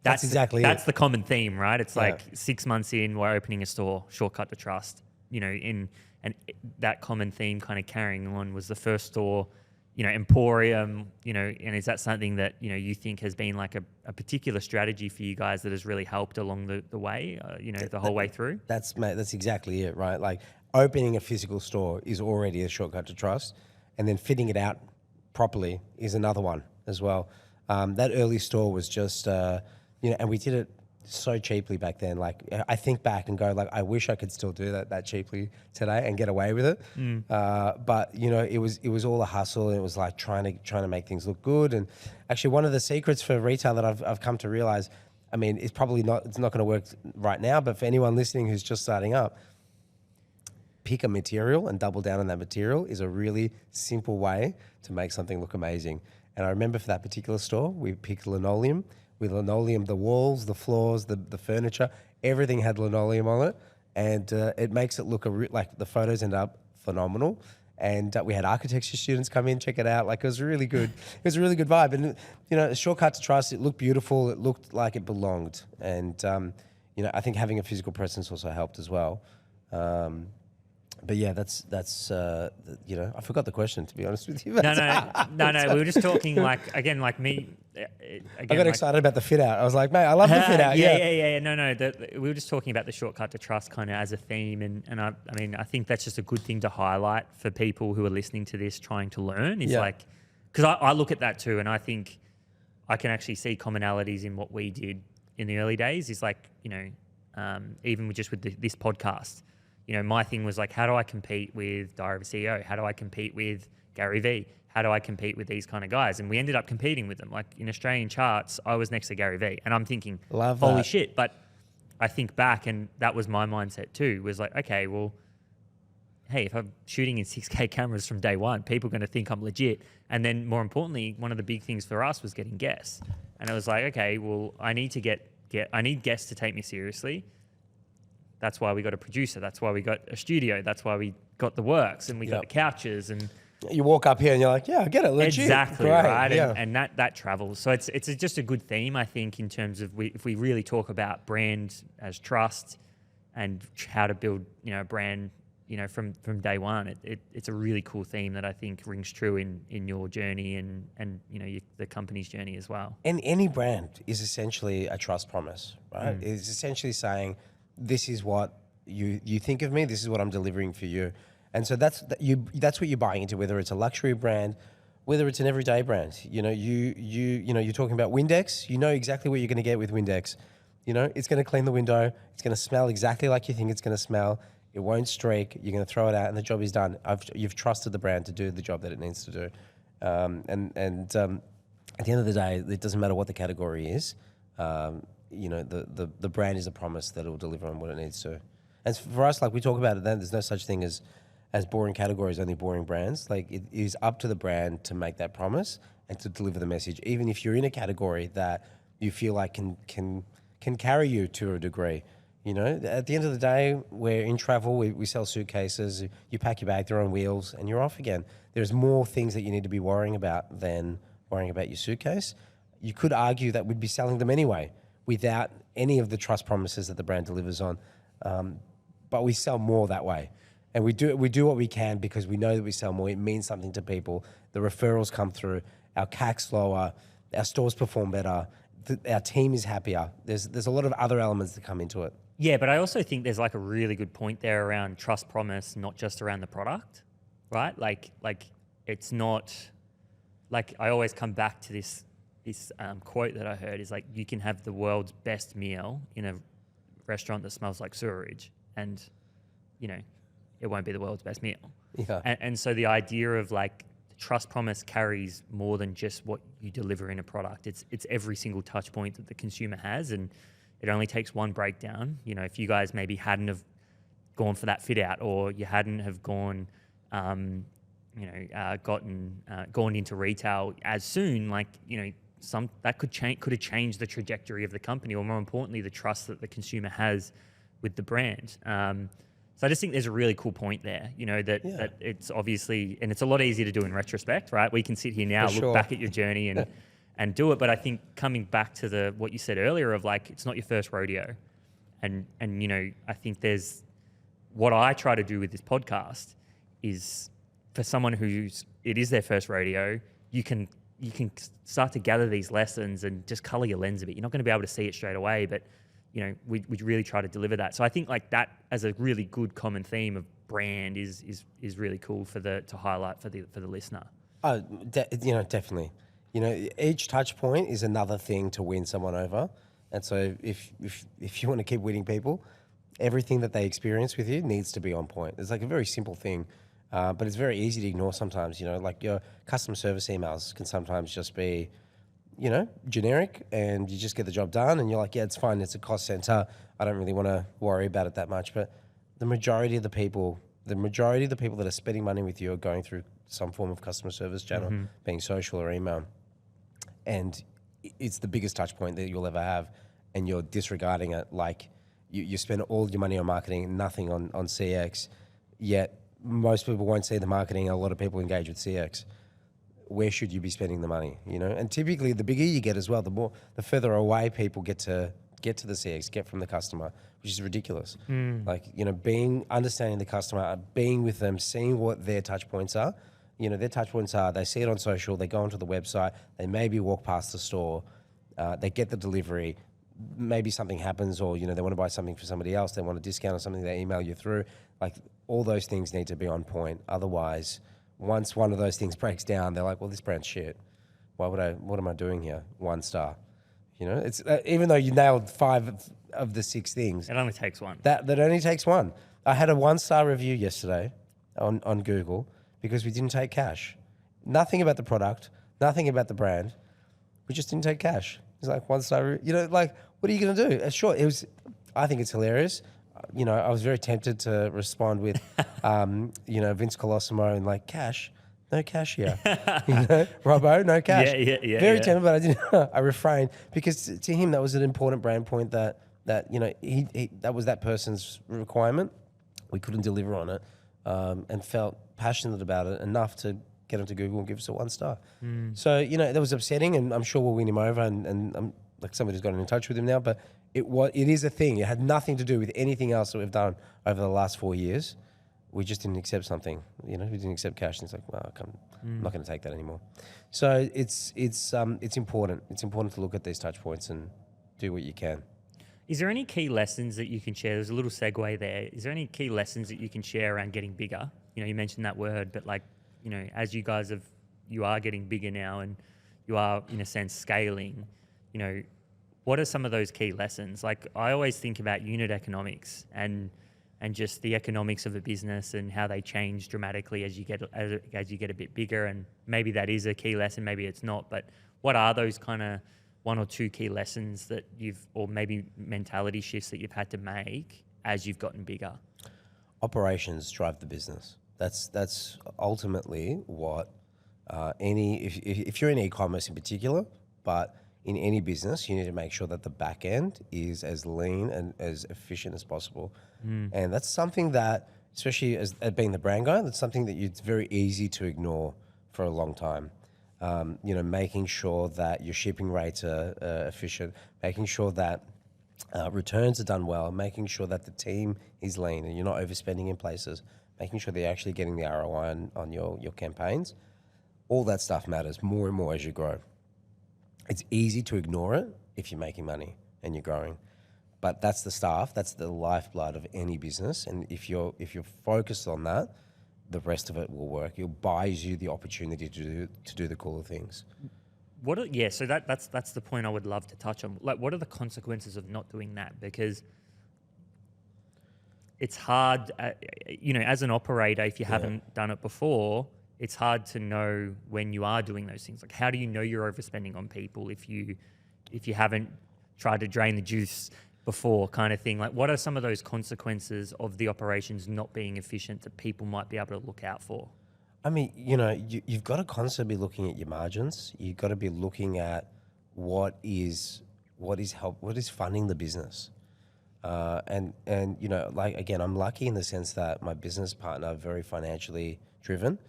[SPEAKER 3] that's exactly that's the common theme, right? It's like 6 months in, we're opening a store, shortcut to trust, and that common theme kind of carrying on. Was the first store, emporium, and is that something that, you think has been like a particular strategy for you guys that has really helped along the way, the whole way through?
[SPEAKER 1] That's exactly it, right? Like opening a physical store is already a shortcut to trust, and then fitting it out properly is another one as well. That early store was just, and we did it so cheaply back then. Like I think back and go, like, I wish I could still do that cheaply today and get away with it. But it was all a hustle, and it was like trying to make things look good. And actually, one of the secrets for retail that I've come to realize, it's not going to work right now, but for anyone listening who's just starting up, pick a material and double down on that material is a really simple way to make something look amazing. And I remember for that particular store, we picked linoleum. With linoleum, the walls, the floors, the furniture, everything had linoleum on it. And it makes it look like the photos end up phenomenal. And we had architecture students come in, check it out. Like it was really good. It was a really good vibe. And, a shortcut to trust, it looked beautiful. It looked like it belonged. And, I think having a physical presence also helped as well. But yeah, that's I forgot the question, to be honest with you.
[SPEAKER 3] No. We were just talking like me.
[SPEAKER 1] I got excited about the fit out. I was like, mate, I love the fit out.
[SPEAKER 3] Yeah. No. We were just talking about the shortcut to trust kind of as a theme, and I think that's just a good thing to highlight for people who are listening to this, trying to learn. Is like, because I look at that too, and I think I can actually see commonalities in what we did in the early days. Is like, even with this podcast. My thing was like, how do I compete with Diary of a CEO? How do I compete with Gary Vee? How do I compete with these kind of guys? And we ended up competing with them. Like in Australian charts, I was next to Gary Vee, and I'm thinking, holy shit. But I think back, and that was my mindset too, was like, okay, well, hey, if I'm shooting in 6K cameras from day one, people are going to think I'm legit. And then more importantly, one of the big things for us was getting guests. And I was like, okay, well, I need to I need guests to take me seriously. That's why we got a producer. That's why we got a studio. That's why we got the works and we got the couches. And
[SPEAKER 1] you walk up here and you're like, yeah, I get it, legit.
[SPEAKER 3] Exactly,
[SPEAKER 1] great,
[SPEAKER 3] right?
[SPEAKER 1] Yeah.
[SPEAKER 3] And that travels. So it's just a good theme, I think, in terms of if we really talk about brand as trust and how to build, a brand, from day one. It's a really cool theme that I think rings true in your journey and the company's journey as well.
[SPEAKER 1] And any brand is essentially a trust promise, right? It's essentially saying, this is what you think of me, this is what I'm delivering for you. And so that's what you're buying into, whether it's a luxury brand, whether it's an everyday brand. You're talking about Windex, you know exactly what you're going to get with Windex. It's going to clean the window, it's going to smell exactly like you think it's going to smell. It won't streak. You're going to throw it out, and the job is done. You've trusted the brand to do the job that it needs to do. At the end of the day, it doesn't matter what the category is. The brand is a promise that it will deliver on what it needs to. And for us, like we talk about it, then there's no such thing as boring categories, only boring brands. Like it is up to the brand to make that promise and to deliver the message, even if you're in a category that you feel like can carry you to a degree. At the end of the day, we're in travel, we sell suitcases, you pack your bag, they're on wheels, and you're off again. There's more things that you need to be worrying about than worrying about your suitcase. You could argue that we'd be selling them anyway without any of the trust promises that the brand delivers on. But we sell more that way. And we do what we can because we know that we sell more. It means something to people. The referrals come through, our CAC's lower, our stores perform better, our team is happier. There's a lot of other elements that come into it.
[SPEAKER 3] Yeah, but I also think there's like a really good point there around trust promise, not just around the product, right? Like it's not like I always come back to this quote that I heard is like, you can have the world's best meal in a restaurant that smells like sewerage and, it won't be the world's best meal.
[SPEAKER 1] Yeah.
[SPEAKER 3] And so the idea of like trust promise carries more than just what you deliver in a product. It's every single touch point that the consumer has, and it only takes one breakdown. If you guys maybe hadn't have gone for that fit out, or you hadn't have gone, gone into retail as soon, that could have changed the trajectory of the company, or more importantly, the trust that the consumer has with the brand. So I just think there's a really cool point there, that it's obviously, and it's a lot easier to do in retrospect, right? We can sit here now, look back at your journey and do it. But I think coming back to what you said earlier of like, it's not your first rodeo. And I think what I try to do with this podcast is for someone it is their first rodeo, you can start to gather these lessons and just color your lens a bit. You're not going to be able to see it straight away, but we really try to deliver that. So I think like that as a really good common theme of brand is really cool to highlight for the listener.
[SPEAKER 1] Definitely. Each touch point is another thing to win someone over. And so if you want to keep winning people, everything that they experience with you needs to be on point. It's like a very simple thing, but it's very easy to ignore sometimes. Like your customer service emails can sometimes just be, generic, and you just get the job done and you're like, yeah, it's fine. It's a cost center. I don't really want to worry about it that much. But the majority of the people that are spending money with you are going through some form of customer service channel, being social or email. And it's the biggest touch point that you'll ever have. And you're disregarding it. Like you spend all your money on marketing, nothing on CX, yet most people won't see the marketing. A lot of people engage with CX. Where should you be spending the money? And typically the bigger you get as well, the further away people get to the CX, get from the customer, which is ridiculous. Like, understanding the customer, being with them, seeing what their touch points are. Their touch points are, they see it on social, they go onto the website, they maybe walk past the store, they get the delivery, maybe something happens, or, they want to buy something for somebody else, they want a discount on something, they email you through. Like, all those things need to be on point. Otherwise, once one of those things breaks down, they're like, well, this brand's shit. What am I doing here? 1 star. It's even though you nailed 5 of the 6 things.
[SPEAKER 3] It only takes one.
[SPEAKER 1] That only takes one. I had a 1-star review yesterday on Google because we didn't take cash. Nothing about the product, nothing about the brand. We just didn't take cash. It's like 1-star, what are you going to do? Sure, I think it's hilarious. you know, I was very tempted to respond with, you know, Vince Colosimo and like, cash, no cash here. You know, Robbo, no cash.
[SPEAKER 3] Yeah.
[SPEAKER 1] Very tempted, but I didn't. I refrained because to him that was an important brand point that you know he that was that person's requirement. We couldn't deliver on it, and felt passionate about it enough to get him to Google and give us a 1 star. So you know that was upsetting, and I'm sure we'll win him over, and like somebody's gotten in touch with him now, but it is a thing. It had nothing to do with anything else that we've done over the last 4 years. We just didn't accept something, you know. We didn't accept cash, and it's like, well, I'm not going to take that anymore. So it's important. It's important to look at these touch points and do what you can.
[SPEAKER 3] Is there any key lessons that you can share? There's a little segue there. Is there any key lessons that you can share around getting bigger? You know, you mentioned that word, but like, you know, as you guys you are getting bigger now, and you are in a sense scaling. You know, what are some of those key lessons? Like, I always think about unit economics and just the economics of a business and how they change dramatically as you get a bit bigger. And maybe that is a key lesson, maybe it's not. But what are those kind of 1 or 2 key lessons that or maybe mentality shifts that you've had to make as you've gotten bigger?
[SPEAKER 1] Operations drive the business. That's ultimately what if you're in e-commerce in particular, but in any business, you need to make sure that the back end is as lean and as efficient as possible. And that's something that, especially as being the brand guy, that's something that it's very easy to ignore for a long time. You know, making sure that your shipping rates are efficient, making sure that returns are done well, making sure that the team is lean and you're not overspending in places, making sure that you're actually getting the ROI on your campaigns. All that stuff matters more and more as you grow. It's easy to ignore it if you're making money and you're growing, but that's the staff, that's the lifeblood of any business. And if you're focused on that, the rest of it will work. It buys you the opportunity to do the cooler things.
[SPEAKER 3] So that's the point I would love to touch on. Like, what are the consequences of not doing that? Because it's hard, you know, as an operator, if you haven't done it before, it's hard to know when you are doing those things. Like, how do you know you're overspending on people if you haven't tried to drain the juice before, kind of thing? Like, what are some of those consequences of the operations not being efficient that people might be able to look out for?
[SPEAKER 1] I mean, you know, you've got to constantly be looking at your margins. You've got to be looking at what is funding the business. And you know, like, again, I'm lucky in the sense that my business partner are very financially driven,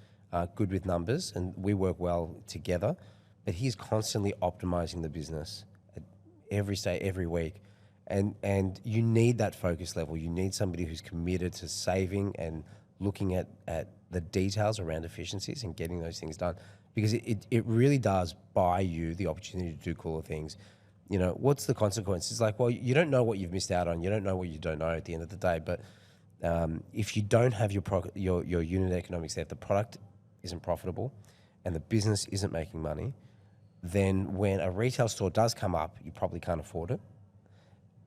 [SPEAKER 1] good with numbers, and we work well together. But he's constantly optimizing the business at every day, every week. And you need that focus level. You need somebody who's committed to saving and looking at the details around efficiencies and getting those things done, because it really does buy you the opportunity to do cooler things. You know, what's the consequence? It's like, well, you don't know what you've missed out on. You don't know what you don't know at the end of the day. But if you don't have your unit economics there, if the product isn't profitable and the business isn't making money, then when a retail store does come up, you probably can't afford it.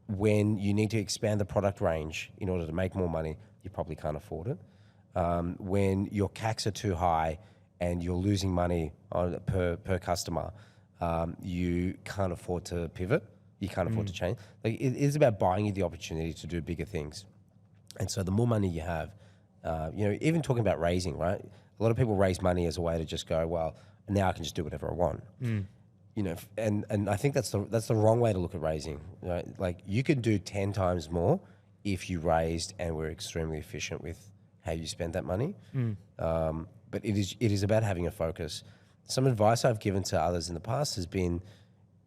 [SPEAKER 1] When you need to expand the product range in order to make more money, you probably can't afford it. When your CACs are too high and you're losing money on per customer, you can't afford to pivot. You can't afford to change. Like, it is about buying you the opportunity to do bigger things. And so the more money you have, you know, even talking about raising, right? A lot of people raise money as a way to just go, well, now I can just do whatever I want. You know, and I think that's the wrong way to look at raising. Right? Like, you could do 10 times more if you raised and were extremely efficient with how you spend that money. But it is about having a focus. Some advice I've given to others in the past has been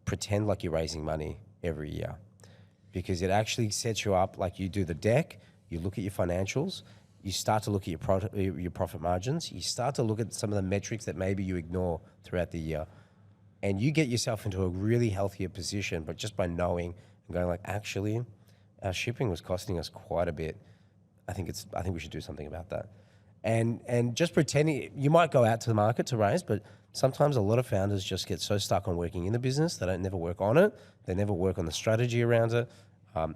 [SPEAKER 1] pretend like you're raising money every year, because it actually sets you up. Like, you do the deck, you look at your financials, you start to look at your profit margins, you start to look at some of the metrics that maybe you ignore throughout the year, and you get yourself into a really healthier position. But just by knowing and going like, actually, our shipping was costing us quite a bit. I think we should do something about that. And just pretending, you might go out to the market to raise, but sometimes a lot of founders just get so stuck on working in the business, they don't never work on it. They never work on the strategy around it.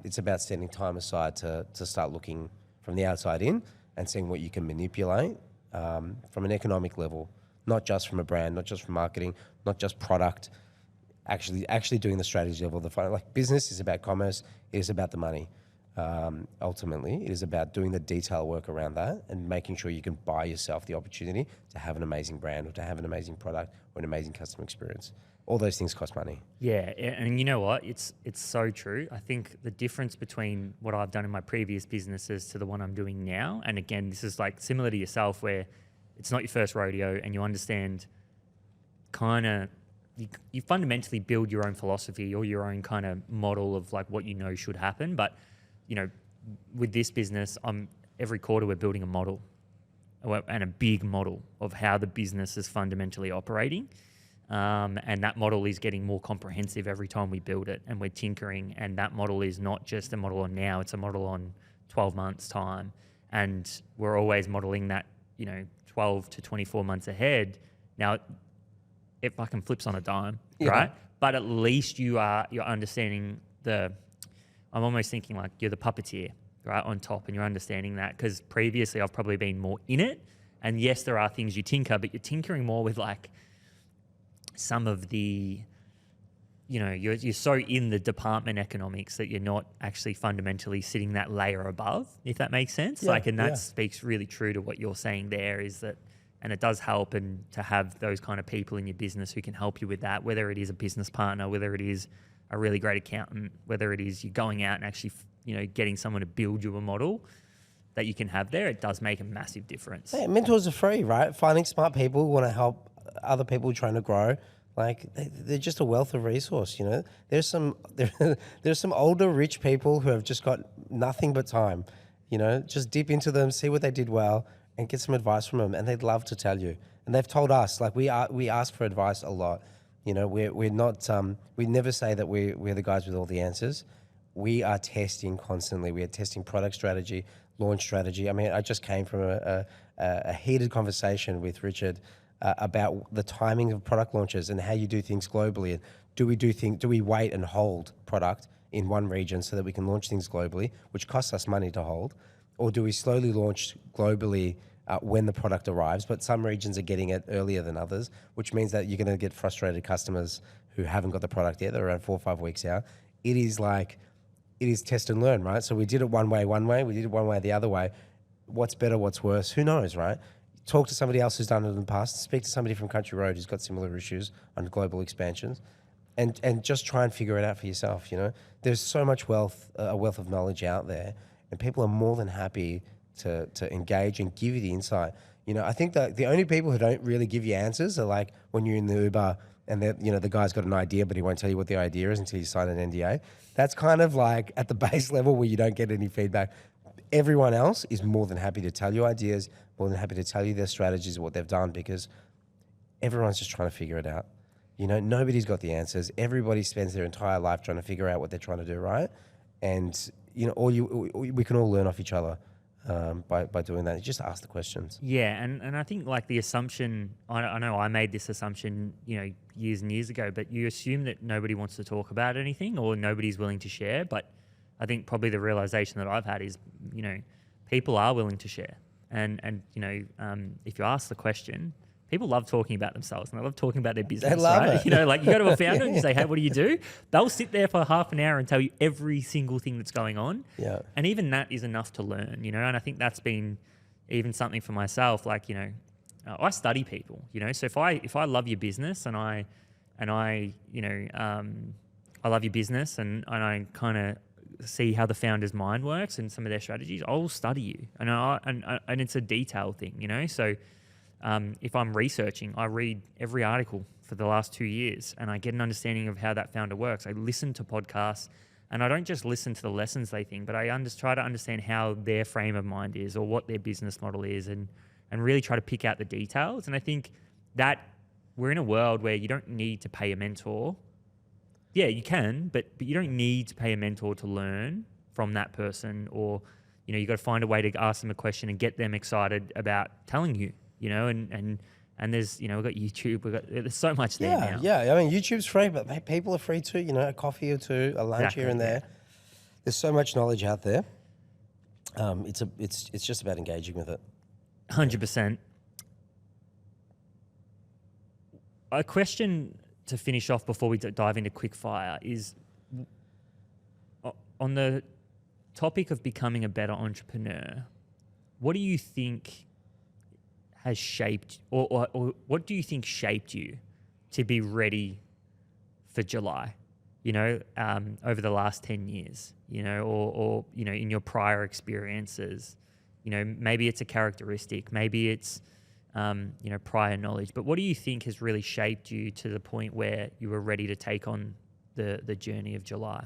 [SPEAKER 1] It's about setting time aside to start looking from the outside in and seeing what you can manipulate from an economic level, not just from a brand, not just from marketing, not just product, actually doing the strategy level. Like, business is about commerce, it is about the money. Ultimately, it is about doing the detail work around that and making sure you can buy yourself the opportunity to have an amazing brand or to have an amazing product or an amazing customer experience. All those things cost money.
[SPEAKER 3] Yeah, and you know what? It's so true. I think the difference between what I've done in my previous businesses to the one I'm doing now, and again, this is like similar to yourself, where it's not your first rodeo, and you understand kind of you fundamentally build your own philosophy or your own kind of model of like what you know should happen. But you know, with this business, every quarter we're building a model and a big model of how the business is fundamentally operating. And that model is getting more comprehensive every time we build it, and we're tinkering. And that model is not just a model on now, it's a model on 12 months time. And we're always modeling that, 12 to 24 months ahead. Now, it fucking flips on a dime, right? But at least you're understanding I'm almost thinking like you're the puppeteer, right, on top, and you're understanding that, because previously I've probably been more in it. And yes, there are things you tinker, but you're tinkering more with like some of the, you're so in the department economics that you're not actually fundamentally sitting that layer above, if that makes sense. That speaks really true to what you're saying there, is that, and it does help, and to have those kind of people in your business who can help you with that, whether it is a business partner, whether it is a really great accountant, whether it is you going out and actually, getting someone to build you a model that you can have there, it does make a massive difference.
[SPEAKER 1] Yeah, mentors are free, right? Finding smart people who want to help other people trying to grow. Like they're just a wealth of resource, There's some older rich people who have just got nothing but time, Just dip into them, see what they did well, and get some advice from them, and they'd love to tell you. And they've told us, like we ask for advice a lot. We're not we never say that we're the guys with all the answers. We are testing constantly. We are testing product strategy, launch strategy. I mean, I just came from a heated conversation with Richard about the timing of product launches and how you do things globally. And do we wait and hold product in one region so that we can launch things globally, which costs us money to hold, or do we slowly launch globally when the product arrives? But some regions are getting it earlier than others, which means that you're going to get frustrated customers who haven't got the product yet. They're around 4 or 5 weeks out. It is test and learn, right? So we did it one way, we did it one way the other way. What's better, what's worse? Who knows, right? Talk to somebody else who's done it in the past. Speak to somebody from Country Road who's got similar issues on global expansions, and just try and figure it out for yourself. There's so much a wealth of knowledge out there, and people are more than happy to engage and give you the insight. I think that the only people who don't really give you answers are like when you're in the Uber and the guy's got an idea, but he won't tell you what the idea is until you sign an NDA. That's kind of like at the base level where you don't get any feedback. Everyone else is more than happy to tell you ideas, more than happy to tell you their strategies, what they've done, because everyone's just trying to figure it out. Nobody's got the answers. Everybody spends their entire life trying to figure out what they're trying to do, right? And we can all learn off each other by doing that. You just ask the questions.
[SPEAKER 3] Yeah, and I think like the assumption, I know I made this assumption, years and years ago, but you assume that nobody wants to talk about anything or nobody's willing to share. But I think probably the realization that I've had is, people are willing to share. And if you ask the question, people love talking about themselves and they love talking about their business.
[SPEAKER 1] They love
[SPEAKER 3] right?
[SPEAKER 1] it.
[SPEAKER 3] Like you go to a founder and you say, hey, what do you do? They'll sit there for half an hour and tell you every single thing that's going on.
[SPEAKER 1] Yeah.
[SPEAKER 3] And even that is enough to learn, and I think that's been even something for myself. Like, I study people, so if I love your business and I love your business and I kind of see how the founder's mind works and some of their strategies, I'll study you. And it's a detail thing, So if I'm researching, I read every article for the last 2 years and I get an understanding of how that founder works. I listen to podcasts and I don't just listen to the lessons they think, but I try to understand how their frame of mind is or what their business model is and really try to pick out the details. And I think that we're in a world where you don't need to pay a mentor. Yeah, you can, but you don't need to pay a mentor to learn from that person, or you got to find a way to ask them a question and get them excited about telling you. And there's we've got YouTube, there's so much there now.
[SPEAKER 1] Yeah. I mean, YouTube's free, but people are free too. A coffee or two, a lunch here and there. Yeah. There's so much knowledge out there. It's just about engaging with it.
[SPEAKER 3] 100%. A question to finish off before we dive into quick fire is topic of becoming a better entrepreneur, what do you think has shaped, or what do you think shaped you to be ready for July, over the last 10 years, or in your prior experiences? Maybe it's a characteristic, maybe it's, prior knowledge, but what do you think has really shaped you to the point where you were ready to take on the journey of July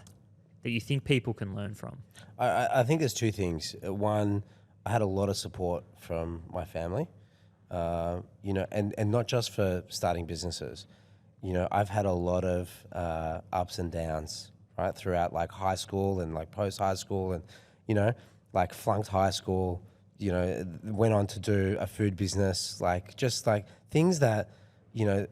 [SPEAKER 3] that you think people can learn from?
[SPEAKER 1] I think there's two things. One, I had a lot of support from my family, and not just for starting businesses. I've had a lot of ups and downs, right, throughout like high school and like post high school, and like flunked high school. Went on to do a food business, like just like things that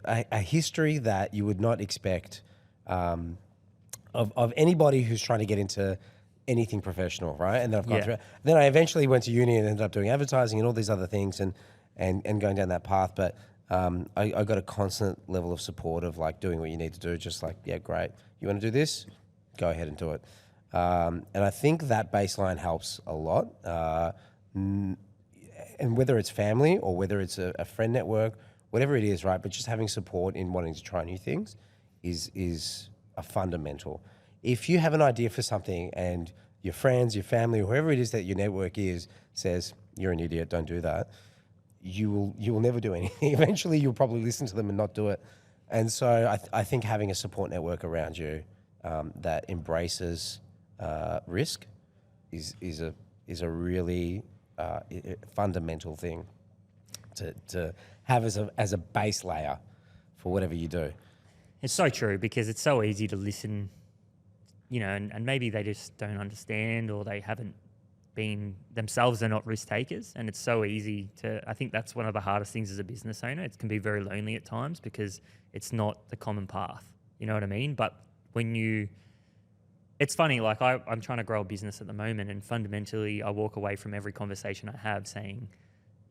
[SPEAKER 1] a history that you would not expect of anybody who's trying to get into anything professional, right? And then I've gone through it. Then I eventually went to uni and ended up doing advertising and all these other things and going down that path. But I got a constant level of support of like doing what you need to do. Just like, yeah, great. You want to do this? Go ahead and do it. And I think that baseline helps a lot. And whether it's family or whether it's a friend network, whatever it is, right? But just having support in wanting to try new things is a fundamental. If you have an idea for something and your friends, your family, or whoever it is that your network is says, you're an idiot, don't do that, you will never do anything. Eventually, you'll probably listen to them and not do it. And so I think having a support network around you that embraces risk is a really fundamental thing to have as a base layer for whatever you do.
[SPEAKER 3] It's so true, because it's so easy to listen, and maybe they just don't understand, or they haven't been themselves, they're not risk takers. And it's so easy I think that's one of the hardest things as a business owner. It can be very lonely at times because it's not the common path. You know what I mean? But it's funny, like I'm trying to grow a business at the moment, and fundamentally I walk away from every conversation I have saying,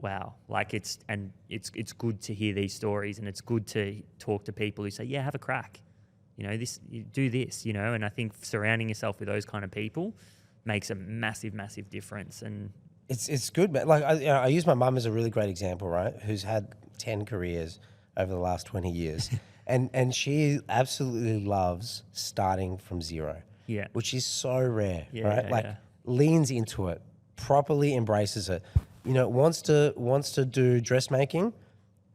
[SPEAKER 3] wow, like it's good to hear these stories, and it's good to talk to people who say, yeah, have a crack, you do this, and I think surrounding yourself with those kind of people makes a massive, massive difference. And
[SPEAKER 1] it's good, man. Like I use my mum as a really great example, right? Who's had 10 careers over the last 20 years, and she absolutely loves starting from zero.
[SPEAKER 3] Yeah.
[SPEAKER 1] Which is so rare, right?
[SPEAKER 3] Yeah.
[SPEAKER 1] Leans into it, properly embraces it. Wants to do dressmaking,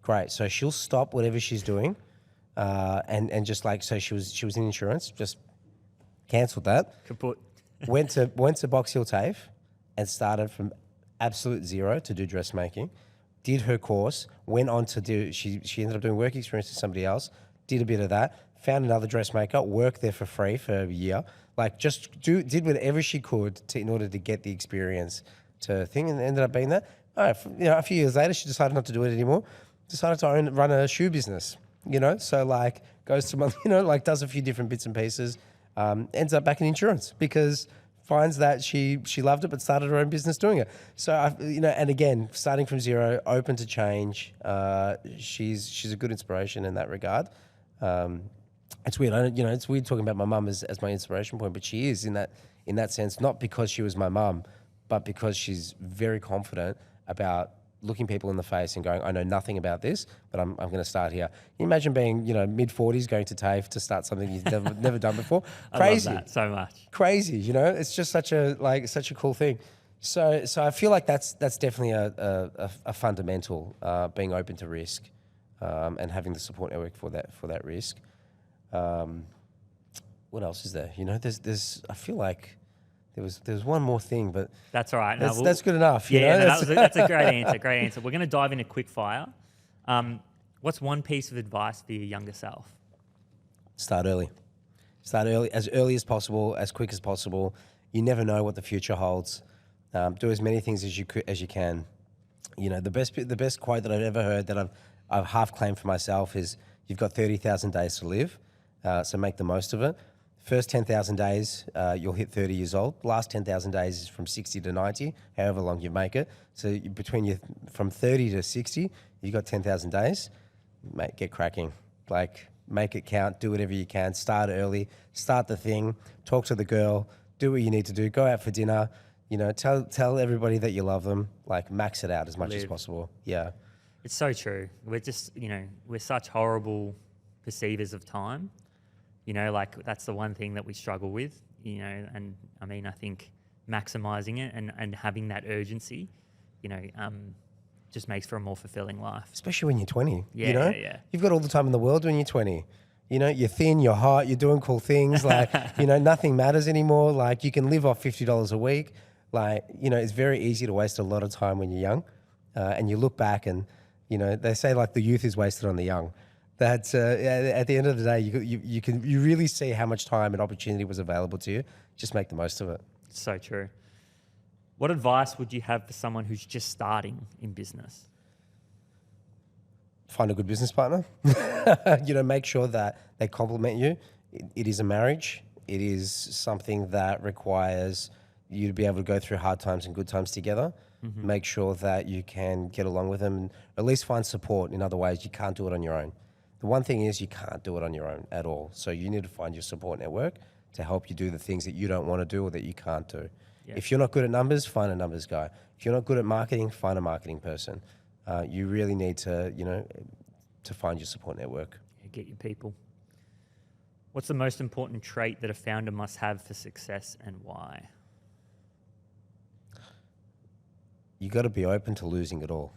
[SPEAKER 1] great. So she'll stop whatever she's doing, and just like, so she was in insurance, just cancelled that.
[SPEAKER 3] Kaput.
[SPEAKER 1] went to Box Hill TAFE and started from absolute zero to do dressmaking. Did her course, went on to do. She ended up doing work experience with somebody else. Did a bit of that. Found another dressmaker, worked there for free for a year. Like did whatever she could in order to get the experience to thing, and ended up being that. A few years later, she decided not to do it anymore. Decided to run a shoe business. So like goes to does a few different bits and pieces. Ends up back in insurance because finds that she loved it, but started her own business doing it. So and again, starting from zero, open to change. She's a good inspiration in that regard. It's weird. It's weird talking about my mum as my inspiration point, but she is in that sense, not because she was my mum, but because she's very confident about looking people in the face and going, I know nothing about this, but I'm going to start here. Can you imagine being, mid-40s going to TAFE to start something you've never done before? Crazy.
[SPEAKER 3] I love that so much.
[SPEAKER 1] Crazy, it's just such a cool thing. So I feel like that's definitely a fundamental, being open to risk, and having the support network for that risk. What else is there? There's I feel like there was one more thing, but
[SPEAKER 3] that's all right.
[SPEAKER 1] That's good enough.
[SPEAKER 3] That's a great answer. Great answer. We're going to dive into quick fire. What's one piece of advice for your younger self?
[SPEAKER 1] Start early, as early as possible, as quick as possible. You never know what the future holds. Do as many things as you can. The best quote that I've ever heard that I've half claimed for myself is, you've got 30,000 days to live, so make the most of it. First 10,000 days, you'll hit 30 years old. Last 10,000 days is from 60 to 90, however long you make it. So from 30 to 60, you've got 10,000 days. Mate, get cracking. Like, make it count. Do whatever you can. Start early. Start the thing. Talk to the girl. do what you need to do. Go out for dinner. You know, tell everybody that you love them. Like, max it out as much as possible. Yeah.
[SPEAKER 3] It's so true. We're just, we're such horrible perceivers of time. Like that's the one thing that we struggle with, and I mean, I think maximizing it and having that urgency, just makes for a more fulfilling life.
[SPEAKER 1] Especially when you're 20,
[SPEAKER 3] Yeah.
[SPEAKER 1] You've got all the time in the world when you're 20. You're thin, you're hot, you're doing cool things. Like, nothing matters anymore. Like, you can live off $50 a week. Like, it's very easy to waste a lot of time when you're young. And you look back and, they say like the youth is wasted on the young. That's at the end of the day, you really see how much time and opportunity was available to you. Just make the most of it.
[SPEAKER 3] So true. What advice would you have for someone who's just starting in business?
[SPEAKER 1] Find a good business partner. Make sure that they complement you. It is a marriage. It is something that requires you to be able to go through hard times and good times together. Mm-hmm. Make sure that you can get along with them, and at least find support in other ways. You can't do it on your own. The one thing is you can't do it on your own at all. So you need to find your support network to help you do the things that you don't want to do or that you can't do. Yeah. If you're not good at numbers, find a numbers guy. If you're not good at marketing, find a marketing person. You really need to, to find your support network.
[SPEAKER 3] Yeah, get your people. What's the most important trait that a founder must have for success, and why?
[SPEAKER 1] You got to be open to losing it all.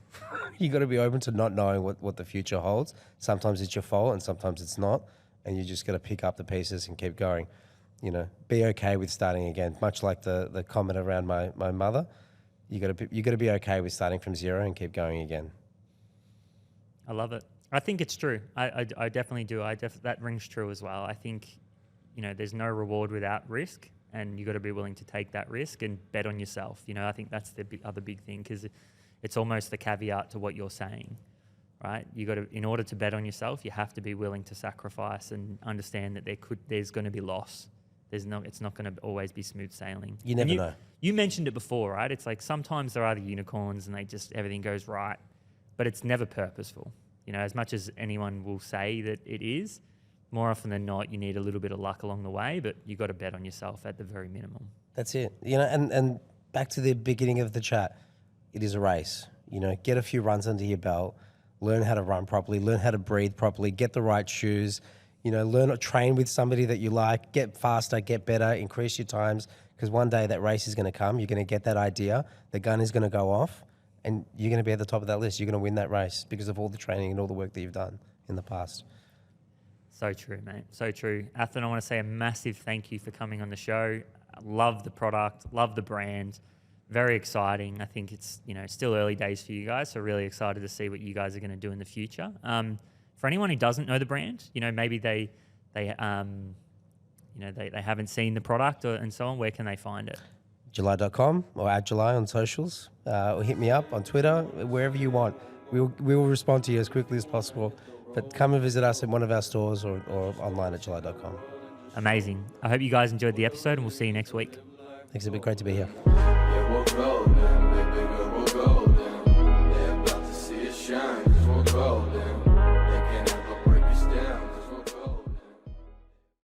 [SPEAKER 1] You got to be open to not knowing what the future holds. Sometimes it's your fault and sometimes it's not. And you just got to pick up the pieces and keep going. Be okay with starting again. Much like the comment around my mother, you got to be okay with starting from zero and keep going again.
[SPEAKER 3] I love it. I think it's true. I definitely do. That rings true as well. I think, there's no reward without risk. And you got to be willing to take that risk and bet on yourself. I think that's the other big thing, because it's almost the caveat to what you're saying, right? In order to bet on yourself, you have to be willing to sacrifice and understand that there's going to be loss. It's not going to always be smooth sailing.
[SPEAKER 1] You never know.
[SPEAKER 3] You mentioned it before, right? It's like sometimes there are the unicorns and everything goes right, but it's never purposeful. As much as anyone will say that it is, more often than not, you need a little bit of luck along the way, but you got to bet on yourself at the very minimum.
[SPEAKER 1] That's it. And back to the beginning of the chat, it is a race. Get a few runs under your belt, learn how to run properly, learn how to breathe properly, get the right shoes, train with somebody that you like, get faster, get better, increase your times, because one day that race is going to come. You're going to get that idea, the gun is going to go off, and you're going to be at the top of that list. You're going to win that race because of all the training and all the work that you've done in the past.
[SPEAKER 3] So true, mate. So true. Athan, I want to say a massive thank you for coming on the show. I love the product, love the brand. Very exciting. I think it's, still early days for you guys, so really excited to see what you guys are going to do in the future. For anyone who doesn't know the brand, maybe they haven't seen the product and so on, where can they find it?
[SPEAKER 1] July.com or @July on socials, or hit me up on Twitter, wherever you want. We will respond to you as quickly as possible. But come and visit us at one of our stores or online at July.com.
[SPEAKER 3] Amazing. I hope you guys enjoyed the episode, and we'll see you next week.
[SPEAKER 1] Thanks, it's been great to be here.
[SPEAKER 2] Yeah, we'll go then, baby girl, we'll go then. They're about to see it shine, 'cause we'll go then.